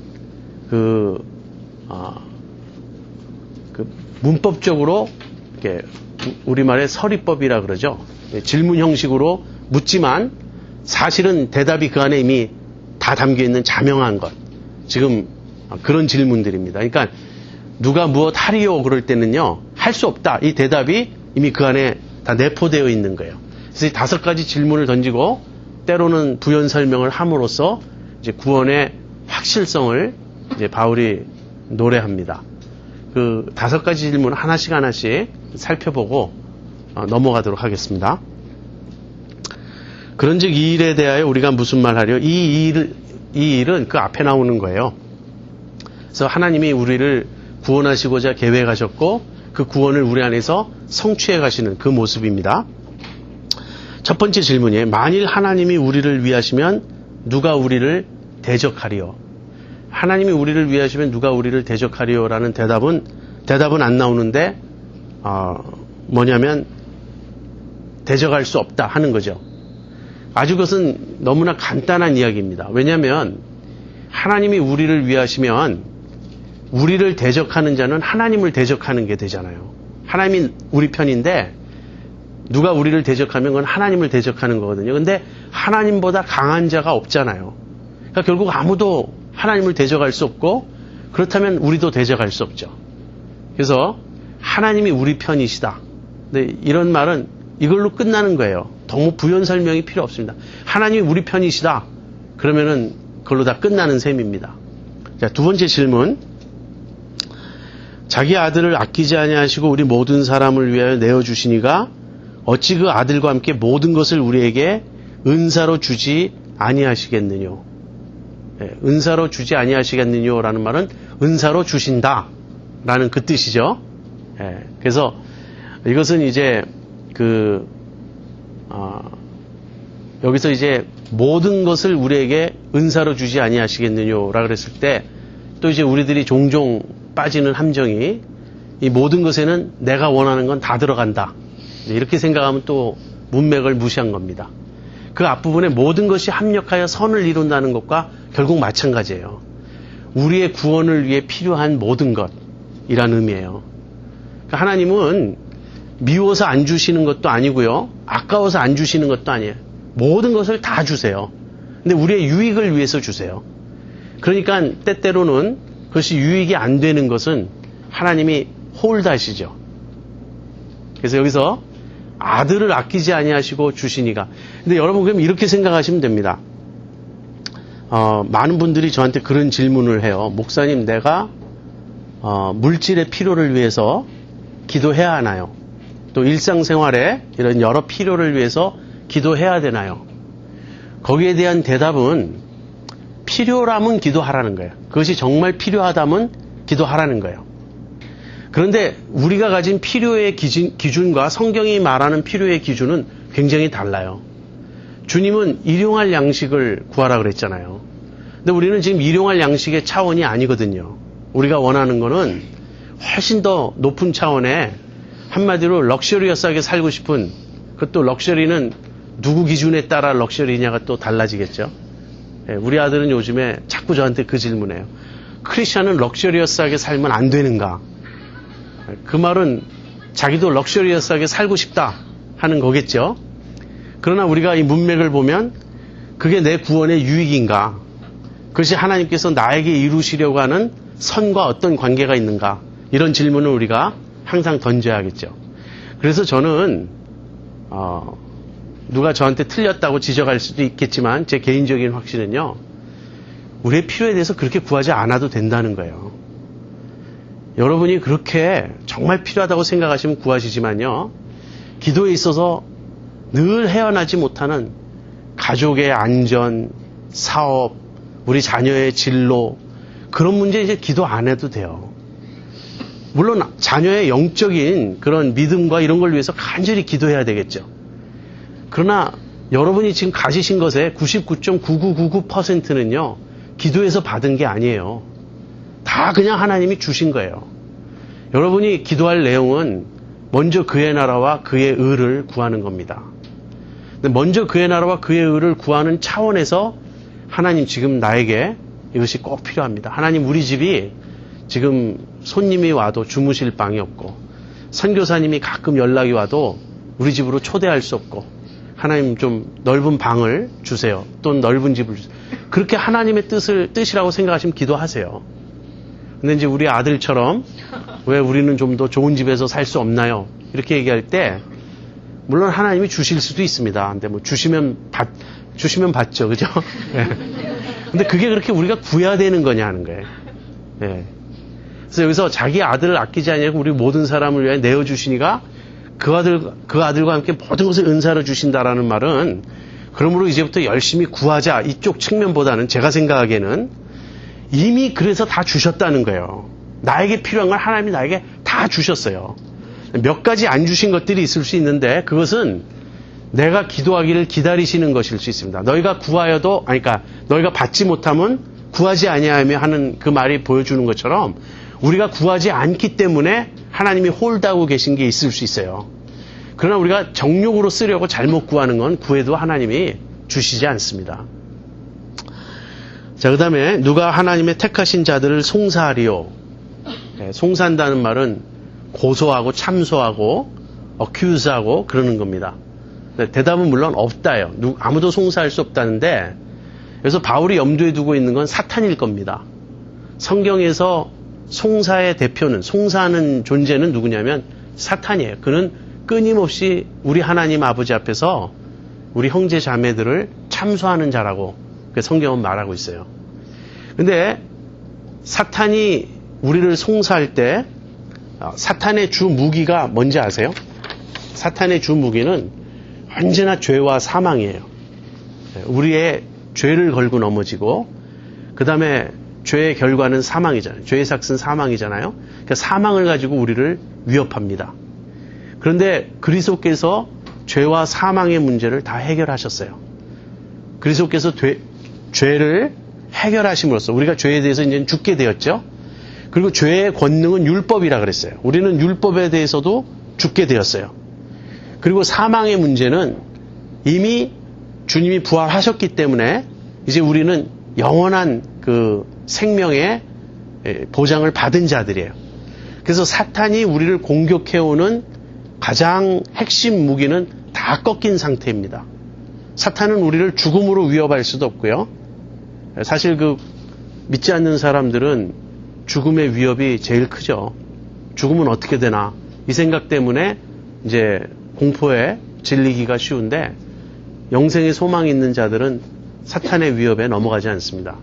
문법적으로 이렇게 우리말의 서리법이라 그러죠. 질문 형식으로 묻지만 사실은 대답이 그 안에 이미 다 담겨 있는 자명한 것. 지금 그런 질문들입니다. 그러니까 누가 무엇 하리요 그럴 때는요. 할 수 없다. 이 대답이 이미 그 안에 다 내포되어 있는 거예요. 그래서 이 5가지 질문을 던지고 때로는 부연 설명을 함으로써 이제 구원의 확실성을 이제 바울이 노래합니다. 그 5가지 질문 하나씩 살펴보고 넘어가도록 하겠습니다. 그런즉 이 일에 대하여 우리가 무슨 말 하려? 이 일은 그 앞에 나오는 거예요. 그래서 하나님이 우리를 구원하시고자 계획하셨고 그 구원을 우리 안에서 성취해 가시는 그 모습입니다. 첫 번째 질문이에요. 만일 하나님이 우리를 위하시면 누가 우리를 대적하리요? 하나님이 우리를 위하시면 누가 우리를 대적하리요라는 대답은 안 나오는데 뭐냐면 대적할 수 없다 하는 거죠. 아주 그것은 너무나 간단한 이야기입니다. 왜냐하면 하나님이 우리를 위하시면 우리를 대적하는 자는 하나님을 대적하는 게 되잖아요. 하나님이 우리 편인데 누가 우리를 대적하면 그건 하나님을 대적하는 거거든요. 근데 하나님보다 강한 자가 없잖아요. 그러니까 결국 아무도 하나님을 대적할 수 없고 그렇다면 우리도 대적할 수 없죠. 그래서 하나님이 우리 편이시다. 근데 이런 말은 이걸로 끝나는 거예요. 너무 부연 설명이 필요 없습니다. 하나님이 우리 편이시다. 그러면은 그걸로 다 끝나는 셈입니다. 자, 두 번째 질문. 자기 아들을 아끼지 아니하시고 우리 모든 사람을 위하여 내어주시니가 어찌 그 아들과 함께 모든 것을 우리에게 은사로 주지 아니하시겠느뇨. 은사로 주지 아니하시겠느뇨라는 말은 은사로 주신다라는 그 뜻이죠. 그래서 이것은 이제 여기서 이제 모든 것을 우리에게 은사로 주지 아니하시겠느뇨라 그랬을 때 또 이제 우리들이 종종 빠지는 함정이 이 모든 것에는 내가 원하는 건 다 들어간다. 이렇게 생각하면 또 문맥을 무시한 겁니다. 그 앞부분에 모든 것이 합력하여 선을 이룬다는 것과 결국 마찬가지예요. 우리의 구원을 위해 필요한 모든 것이란 의미예요. 그러니까 하나님은 미워서 안 주시는 것도 아니고요. 아까워서 안 주시는 것도 아니에요. 모든 것을 다 주세요. 근데 우리의 유익을 위해서 주세요. 그러니까 때때로는 그것이 유익이 안 되는 것은 하나님이 홀다시죠. 그래서 여기서 아들을 아끼지 아니하시고 주시니가. 근데 여러분 그럼 이렇게 생각하시면 됩니다. 많은 분들이 저한테 그런 질문을 해요. 목사님, 내가 물질의 필요를 위해서 기도해야 하나요? 또 일상생활에 이런 여러 필요를 위해서 기도해야 되나요? 거기에 대한 대답은 필요라면 기도하라는 거예요. 그것이 정말 필요하다면 기도하라는 거예요. 그런데 우리가 가진 필요의 기준과 성경이 말하는 필요의 기준은 굉장히 달라요. 주님은 일용할 양식을 구하라 그랬잖아요. 근데 우리는 지금 일용할 양식의 차원이 아니거든요. 우리가 원하는 거는 훨씬 더 높은 차원의 한마디로 럭셔리어스하게 살고 싶은, 그것도 럭셔리는 누구 기준에 따라 럭셔리냐가 또 달라지겠죠. 우리 아들은 요즘에 자꾸 저한테 그 질문해요. 크리스찬은 럭셔리어스하게 살면 안 되는가? 그 말은 자기도 럭셔리어스하게 살고 싶다 하는 거겠죠. 그러나 우리가 이 문맥을 보면 그게 내 구원의 유익인가? 그것이 하나님께서 나에게 이루시려고 하는 선과 어떤 관계가 있는가? 이런 질문을 우리가 항상 던져야겠죠. 그래서 저는 누가 저한테 틀렸다고 지적할 수도 있겠지만 제 개인적인 확신은요. 우리의 필요에 대해서 그렇게 구하지 않아도 된다는 거예요. 여러분이 그렇게 정말 필요하다고 생각하시면 구하시지만요. 기도에 있어서 늘 헤어나지 못하는 가족의 안전, 사업, 우리 자녀의 진로, 그런 문제 이제 기도 안 해도 돼요. 물론 자녀의 영적인 그런 믿음과 이런 걸 위해서 간절히 기도해야 되겠죠. 그러나 여러분이 지금 가지신 것의 99.9999%는요. 기도해서 받은 게 아니에요. 다 그냥 하나님이 주신 거예요. 여러분이 기도할 내용은 먼저 그의 나라와 그의 의를 구하는 겁니다. 근데 먼저 그의 나라와 그의 의를 구하는 차원에서 하나님 지금 나에게 이것이 꼭 필요합니다. 하나님 우리 집이 지금 손님이 와도 주무실 방이 없고 선교사님이 가끔 연락이 와도 우리 집으로 초대할 수 없고 하나님 좀 넓은 방을 주세요. 또는 넓은 집을 주세요. 그렇게 하나님의 뜻이라고 생각하시면 기도하세요. 근데 이제 우리 아들처럼 왜 우리는 좀 더 좋은 집에서 살 수 없나요? 이렇게 얘기할 때 물론 하나님이 주실 수도 있습니다. 근데 뭐 주시면 받죠. 그죠? 네. 근데 그게 그렇게 우리가 구해야 되는 거냐 하는 거예요. 네. 그래서 여기서 자기 아들을 아끼지 아니하고 우리 모든 사람을 위해 내어주시니가 그 아들과 함께 모든 것을 은사로 주신다라는 말은 그러므로 이제부터 열심히 구하자 이쪽 측면보다는 제가 생각하기에는 이미 그래서 다 주셨다는 거예요. 나에게 필요한 걸 하나님이 나에게 다 주셨어요. 몇 가지 안 주신 것들이 있을 수 있는데 그것은 내가 기도하기를 기다리시는 것일 수 있습니다. 너희가 구하여도 그러니까 너희가 받지 못하면 구하지 아니하며 하는 그 말이 보여주는 것처럼 우리가 구하지 않기 때문에 하나님이 홀드하고 계신 게 있을 수 있어요. 그러나 우리가 정욕으로 쓰려고 잘못 구하는 건 구해도 하나님이 주시지 않습니다. 자, 그 다음에 누가 하나님의 택하신 자들을 송사하리요. 송사한다는 말은 고소하고 참소하고 어큐즈하고 그러는 겁니다. 대답은 물론 없다요. 아무도 송사할 수 없다는데, 그래서 바울이 염두에 두고 있는 건 사탄일 겁니다. 성경에서 송사의 대표는, 송사하는 존재는 누구냐면 사탄이에요. 그는 끊임없이 우리 하나님 아버지 앞에서 우리 형제 자매들을 참소하는 자라고 성경은 말하고 있어요. 근데 사탄이 우리를 송사할 때 사탄의 주 무기가 뭔지 아세요? 사탄의 주 무기는 언제나 죄와 사망이에요. 우리의 죄를 걸고 넘어지고, 그 다음에 죄의 결과는 사망이잖아요. 죄의 삭은 사망이잖아요. 그러니까 사망을 가지고 우리를 위협합니다. 그런데 그리스도께서 죄와 사망의 문제를 다 해결하셨어요. 그리스도께서 죄를 해결하심으로써 우리가 죄에 대해서 이제 죽게 되었죠. 그리고 죄의 권능은 율법이라 그랬어요. 우리는 율법에 대해서도 죽게 되었어요. 그리고 사망의 문제는 이미 주님이 부활하셨기 때문에 이제 우리는 영원한 그 생명의 보장을 받은 자들이에요. 그래서 사탄이 우리를 공격해오는 가장 핵심 무기는 다 꺾인 상태입니다. 사탄은 우리를 죽음으로 위협할 수도 없고요. 사실 믿지 않는 사람들은 죽음의 위협이 제일 크죠. 죽음은 어떻게 되나 이 생각 때문에 이제 공포에 질리기가 쉬운데, 영생의 소망이 있는 자들은 사탄의 위협에 넘어가지 않습니다.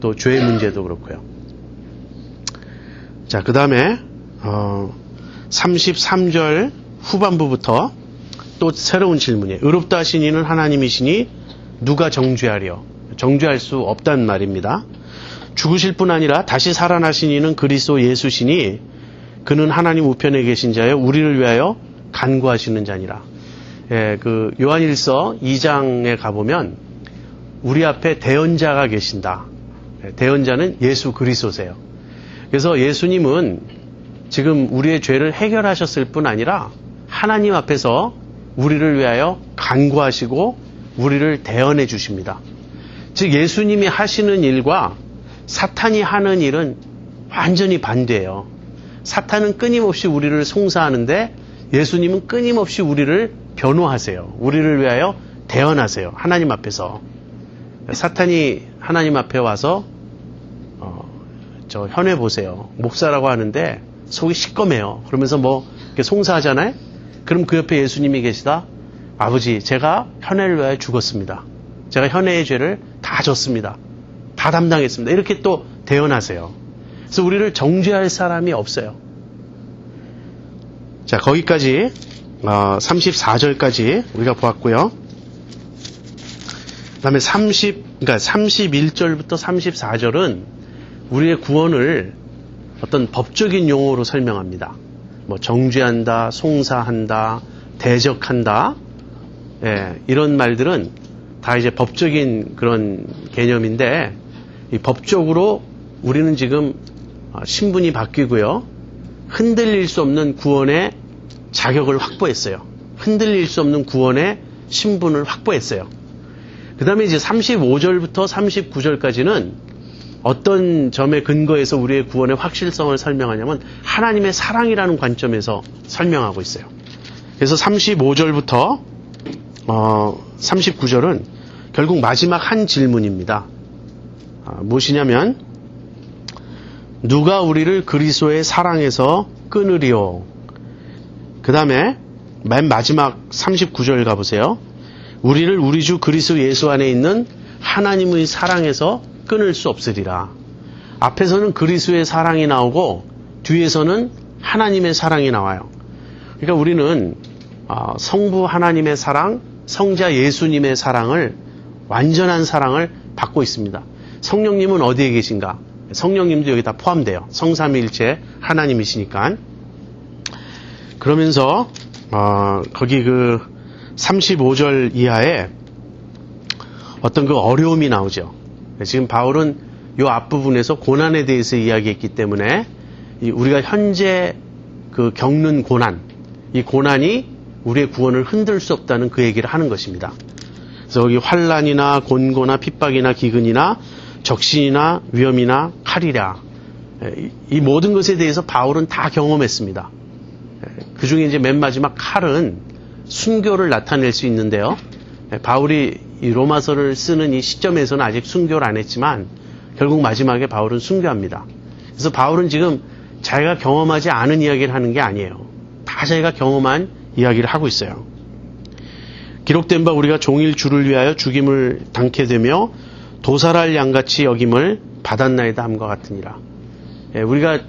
또 죄의 문제도 그렇고요. 자, 그 다음에 33절 후반부부터 또 새로운 질문이에요. 의롭다 하신 이는 하나님이시니 누가 정죄하려? 정죄할 수 없단 말입니다. 죽으실 뿐 아니라 다시 살아나신 이는 그리스도 예수시니 그는 하나님 우편에 계신 자여 우리를 위하여 간구하시는 자니라. 예, 요한일서 2장에 가보면 우리 앞에 대언자가 계신다. 대언자는 예수 그리스도세요. 그래서 예수님은 지금 우리의 죄를 해결하셨을 뿐 아니라 하나님 앞에서 우리를 위하여 간구하시고 우리를 대언해 주십니다. 즉 예수님이 하시는 일과 사탄이 하는 일은 완전히 반대예요. 사탄은 끊임없이 우리를 송사하는데 예수님은 끊임없이 우리를 변호하세요. 우리를 위하여 대언하세요. 하나님 앞에서. 사탄이 하나님 앞에 와서 저 현해 보세요. 목사라고 하는데 속이 시꺼매요. 그러면서 이렇게 송사하잖아요. 그럼 그 옆에 예수님이 계시다. 아버지, 제가 현해를 위하여 죽었습니다. 제가 현해의 죄를 다 졌습니다. 다 담당했습니다. 이렇게 또 대언하세요. 그래서 우리를 정죄할 사람이 없어요. 자, 거기까지 34절까지 우리가 보았고요. 그 다음에 31절부터 34절은 우리의 구원을 어떤 법적인 용어로 설명합니다. 정죄한다, 송사한다, 대적한다, 이런 말들은 다 이제 법적인 그런 개념인데, 이 법적으로 우리는 지금 신분이 바뀌고요. 흔들릴 수 없는 구원의 자격을 확보했어요. 흔들릴 수 없는 구원의 신분을 확보했어요. 그 다음에 이제 35절부터 39절까지는 어떤 점에 근거해서 우리의 구원의 확실성을 설명하냐면 하나님의 사랑이라는 관점에서 설명하고 있어요. 그래서 35절부터 39절은 결국 마지막 한 질문입니다. 무엇이냐면 누가 우리를 그리스도의 사랑에서 끊으리요? 그 다음에 맨 마지막 39절 가보세요. 우리를 우리 주 그리스도 예수 안에 있는 하나님의 사랑에서 끊을 수 없으리라. 앞에서는 그리스도의 사랑이 나오고 뒤에서는 하나님의 사랑이 나와요. 그러니까 우리는 성부 하나님의 사랑, 성자 예수님의 사랑을, 완전한 사랑을 받고 있습니다. 성령님은 어디에 계신가? 성령님도 여기 다 포함돼요. 성삼위일체 하나님이시니까. 그러면서 거기 35절 이하에 어떤 어려움이 나오죠. 지금 바울은 이 앞부분에서 고난에 대해서 이야기했기 때문에 우리가 현재 겪는 고난, 이 고난이 우리의 구원을 흔들 수 없다는 그 얘기를 하는 것입니다. 그래서 여기 환난이나 곤고나 핍박이나 기근이나 적신이나 위험이나 칼이라, 이 모든 것에 대해서 바울은 다 경험했습니다. 그 중에 이제 맨 마지막 칼은 순교를 나타낼 수 있는데요. 바울이 이 로마서를 쓰는 이 시점에서는 아직 순교를 안 했지만 결국 마지막에 바울은 순교합니다. 그래서 바울은 지금 자기가 경험하지 않은 이야기를 하는 게 아니에요. 다 자기가 경험한 이야기를 하고 있어요. 기록된 바 우리가 종일 주를 위하여 죽임을 당케 되며 도살할 양같이 여김을 받았나이다 함과 같으니라. 우리가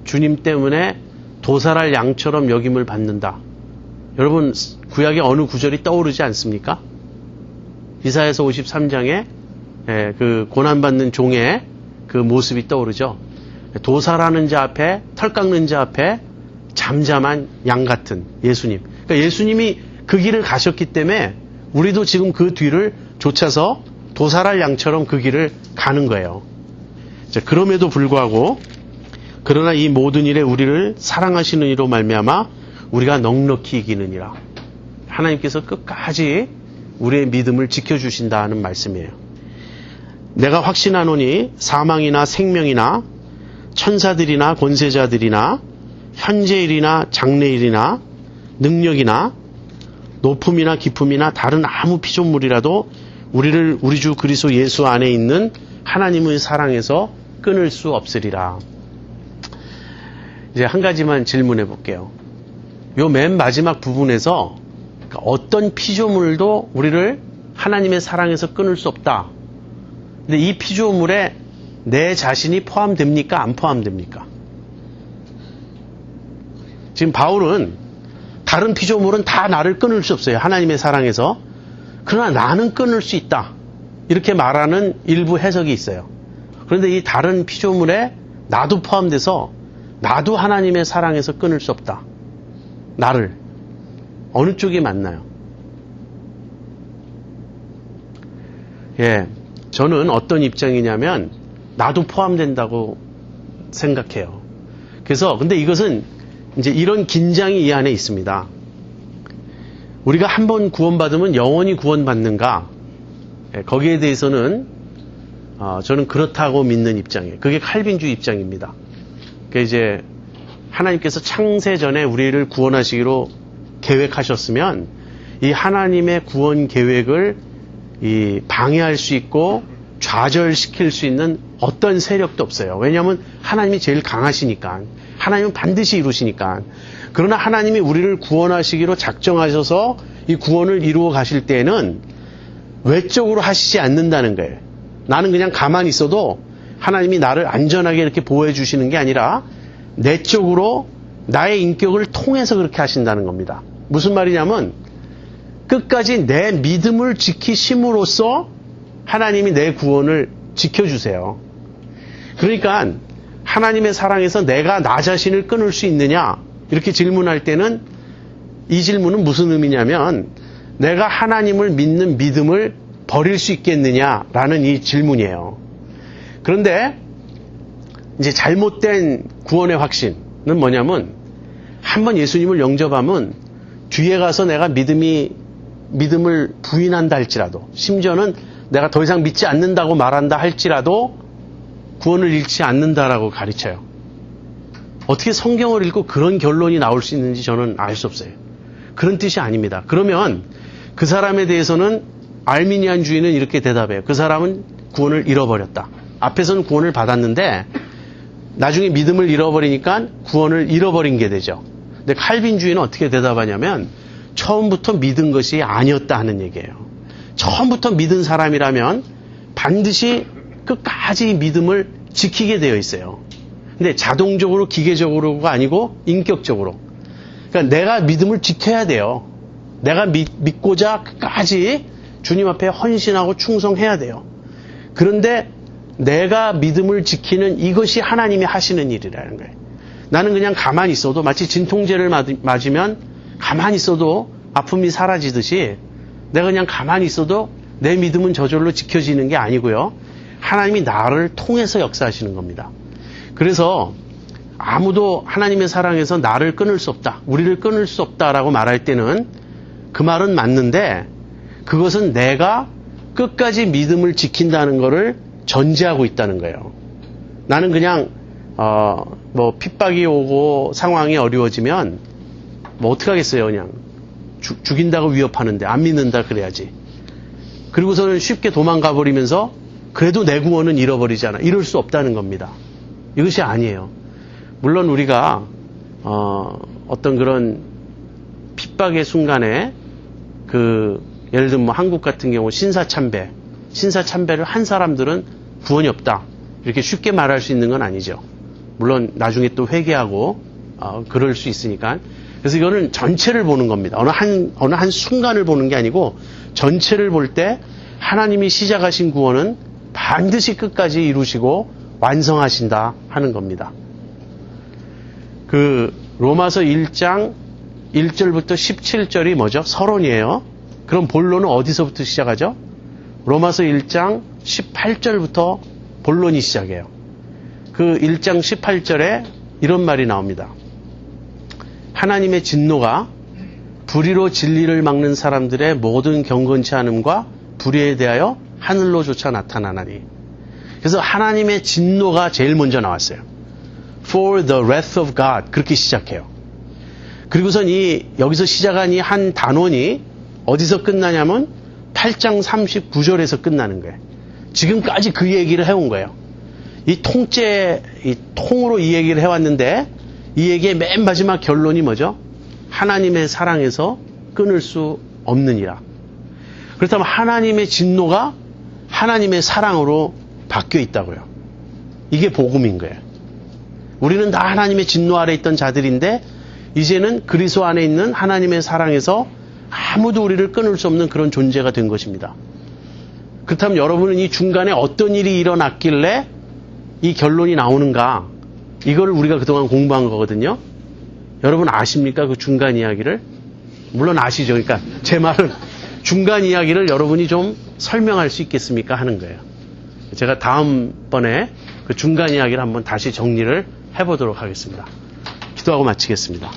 주님 때문에 도살할 양처럼 여김을 받는다. 여러분 구약의 어느 구절이 떠오르지 않습니까? 이사야서 53장에 그 고난받는 종의 그 모습이 떠오르죠. 도살하는 자 앞에, 털 깎는 자 앞에 잠잠한 양 같은 예수님. 그러니까 예수님이 그 길을 가셨기 때문에 우리도 지금 그 뒤를 쫓아서 도살할 양처럼 그 길을 가는 거예요. 자, 그럼에도 불구하고 그러나 이 모든 일에 우리를 사랑하시는 이로 말미암아 우리가 넉넉히 이기느니라. 하나님께서 끝까지 우리의 믿음을 지켜주신다는 말씀이에요. 내가 확신하노니 사망이나 생명이나 천사들이나 권세자들이나 현재일이나 장래일이나 능력이나 높음이나 깊음이나 다른 아무 피조물이라도 우리를 우리 주 그리스도 예수 안에 있는 하나님의 사랑에서 끊을 수 없으리라. 이제 한 가지만 질문해 볼게요. 요 맨 마지막 부분에서 어떤 피조물도 우리를 하나님의 사랑에서 끊을 수 없다. 근데 이 피조물에 내 자신이 포함됩니까? 안 포함됩니까? 지금 바울은 다른 피조물은 다 나를 끊을 수 없어요. 하나님의 사랑에서. 그러나 나는 끊을 수 있다. 이렇게 말하는 일부 해석이 있어요. 그런데 이 다른 피조물에 나도 포함돼서 나도 하나님의 사랑에서 끊을 수 없다. 나를. 어느 쪽이 맞나요? 저는 어떤 입장이냐면 나도 포함된다고 생각해요. 그래서 근데 이것은 이제 이런 긴장이 이 안에 있습니다. 우리가 한 번 구원받으면 영원히 구원받는가? 거기에 대해서는 저는 그렇다고 믿는 입장이에요. 그게 칼빈주의 입장입니다. 그러니까 이제 하나님께서 창세 전에 우리를 구원하시기로 계획하셨으면 이 하나님의 구원 계획을 방해할 수 있고 좌절시킬 수 있는 어떤 세력도 없어요. 왜냐하면 하나님이 제일 강하시니까. 하나님은 반드시 이루시니까. 그러나 하나님이 우리를 구원하시기로 작정하셔서 이 구원을 이루어 가실 때에는 외적으로 하시지 않는다는 거예요. 나는 그냥 가만히 있어도 하나님이 나를 안전하게 이렇게 보호해 주시는 게 아니라 내적으로 나의 인격을 통해서 그렇게 하신다는 겁니다. 무슨 말이냐면 끝까지 내 믿음을 지키심으로써 하나님이 내 구원을 지켜주세요. 그러니까 하나님의 사랑에서 내가 나 자신을 끊을 수 있느냐 이렇게 질문할 때는 이 질문은 무슨 의미냐면 내가 하나님을 믿는 믿음을 버릴 수 있겠느냐라는 이 질문이에요. 그런데 이제 잘못된 구원의 확신은 뭐냐면 한번 예수님을 영접하면 뒤에 가서 내가 믿음을 부인한다 할지라도 심지어는 내가 더 이상 믿지 않는다고 말한다 할지라도 구원을 잃지 않는다라고 가르쳐요. 어떻게 성경을 읽고 그런 결론이 나올 수 있는지 저는 알 수 없어요. 그런 뜻이 아닙니다. 그러면 그 사람에 대해서는 알미니안주의는 이렇게 대답해요. 그 사람은 구원을 잃어버렸다. 앞에서는 구원을 받았는데 나중에 믿음을 잃어버리니까 구원을 잃어버린 게 되죠. 근데 칼빈주의는 어떻게 대답하냐면 처음부터 믿은 것이 아니었다 하는 얘기예요. 처음부터 믿은 사람이라면 반드시 끝까지 믿음을 지키게 되어 있어요. 근데 자동적으로 기계적으로가 아니고 인격적으로. 그러니까 내가 믿음을 지켜야 돼요. 내가 믿고자 끝까지 주님 앞에 헌신하고 충성해야 돼요. 그런데 내가 믿음을 지키는 이것이 하나님이 하시는 일이라는 거예요. 나는 그냥 가만히 있어도 마치 진통제를 맞으면 가만히 있어도 아픔이 사라지듯이 내가 그냥 가만히 있어도 내 믿음은 저절로 지켜지는 게 아니고요. 하나님이 나를 통해서 역사하시는 겁니다. 그래서 아무도 하나님의 사랑에서 나를 끊을 수 없다, 우리를 끊을 수 없다라고 말할 때는 그 말은 맞는데 그것은 내가 끝까지 믿음을 지킨다는 것을 전제하고 있다는 거예요. 나는 그냥 핍박이 오고 상황이 어려워지면 뭐 어떡하겠어요, 그냥. 죽인다고 위협하는데 안 믿는다 그래야지. 그리고서는 쉽게 도망가 버리면서 그래도 내 구원은 잃어버리잖아. 이럴 수 없다는 겁니다. 이것이 아니에요. 물론 우리가 어떤 그런 핍박의 순간에 예를 들면 뭐 한국 같은 경우 신사참배를 한 사람들은 구원이 없다. 이렇게 쉽게 말할 수 있는 건 아니죠. 물론 나중에 또 회개하고 그럴 수 있으니까. 그래서 이거는 전체를 보는 겁니다. 어느 한 순간을 보는 게 아니고 전체를 볼 때 하나님이 시작하신 구원은 반드시 끝까지 이루시고 완성하신다 하는 겁니다. 로마서 1장 1절부터 17절이 뭐죠? 서론이에요. 그럼 본론은 어디서부터 시작하죠? 로마서 1장 18절부터 본론이 시작해요. 1장 18절에 이런 말이 나옵니다. 하나님의 진노가 불의로 진리를 막는 사람들의 모든 경건치 않음과 불의에 대하여 하늘로조차 나타나나니. 그래서 하나님의 진노가 제일 먼저 나왔어요. For the wrath of God. 그렇게 시작해요. 그리고선 여기서 시작한 이 한 단원이 어디서 끝나냐면 8장 39절에서 끝나는 거예요. 지금까지 그 얘기를 해온 거예요. 이 통으로 이 얘기를 해왔는데 이 얘기의 맨 마지막 결론이 뭐죠? 하나님의 사랑에서 끊을 수 없느니라. 그렇다면 하나님의 진노가 하나님의 사랑으로 바뀌어 있다고요. 이게 복음인 거예요. 우리는 다 하나님의 진노 아래 있던 자들인데 이제는 그리스도 안에 있는 하나님의 사랑에서 아무도 우리를 끊을 수 없는 그런 존재가 된 것입니다. 그렇다면 여러분은 이 중간에 어떤 일이 일어났길래 이 결론이 나오는가? 이걸 우리가 그동안 공부한 거거든요. 여러분 아십니까? 그 중간 이야기를? 물론 아시죠. 그러니까 제 말은 중간 이야기를 여러분이 좀 설명할 수 있겠습니까? 하는 거예요. 제가 다음번에 그 중간 이야기를 한번 다시 정리를 해보도록 하겠습니다. 기도하고 마치겠습니다.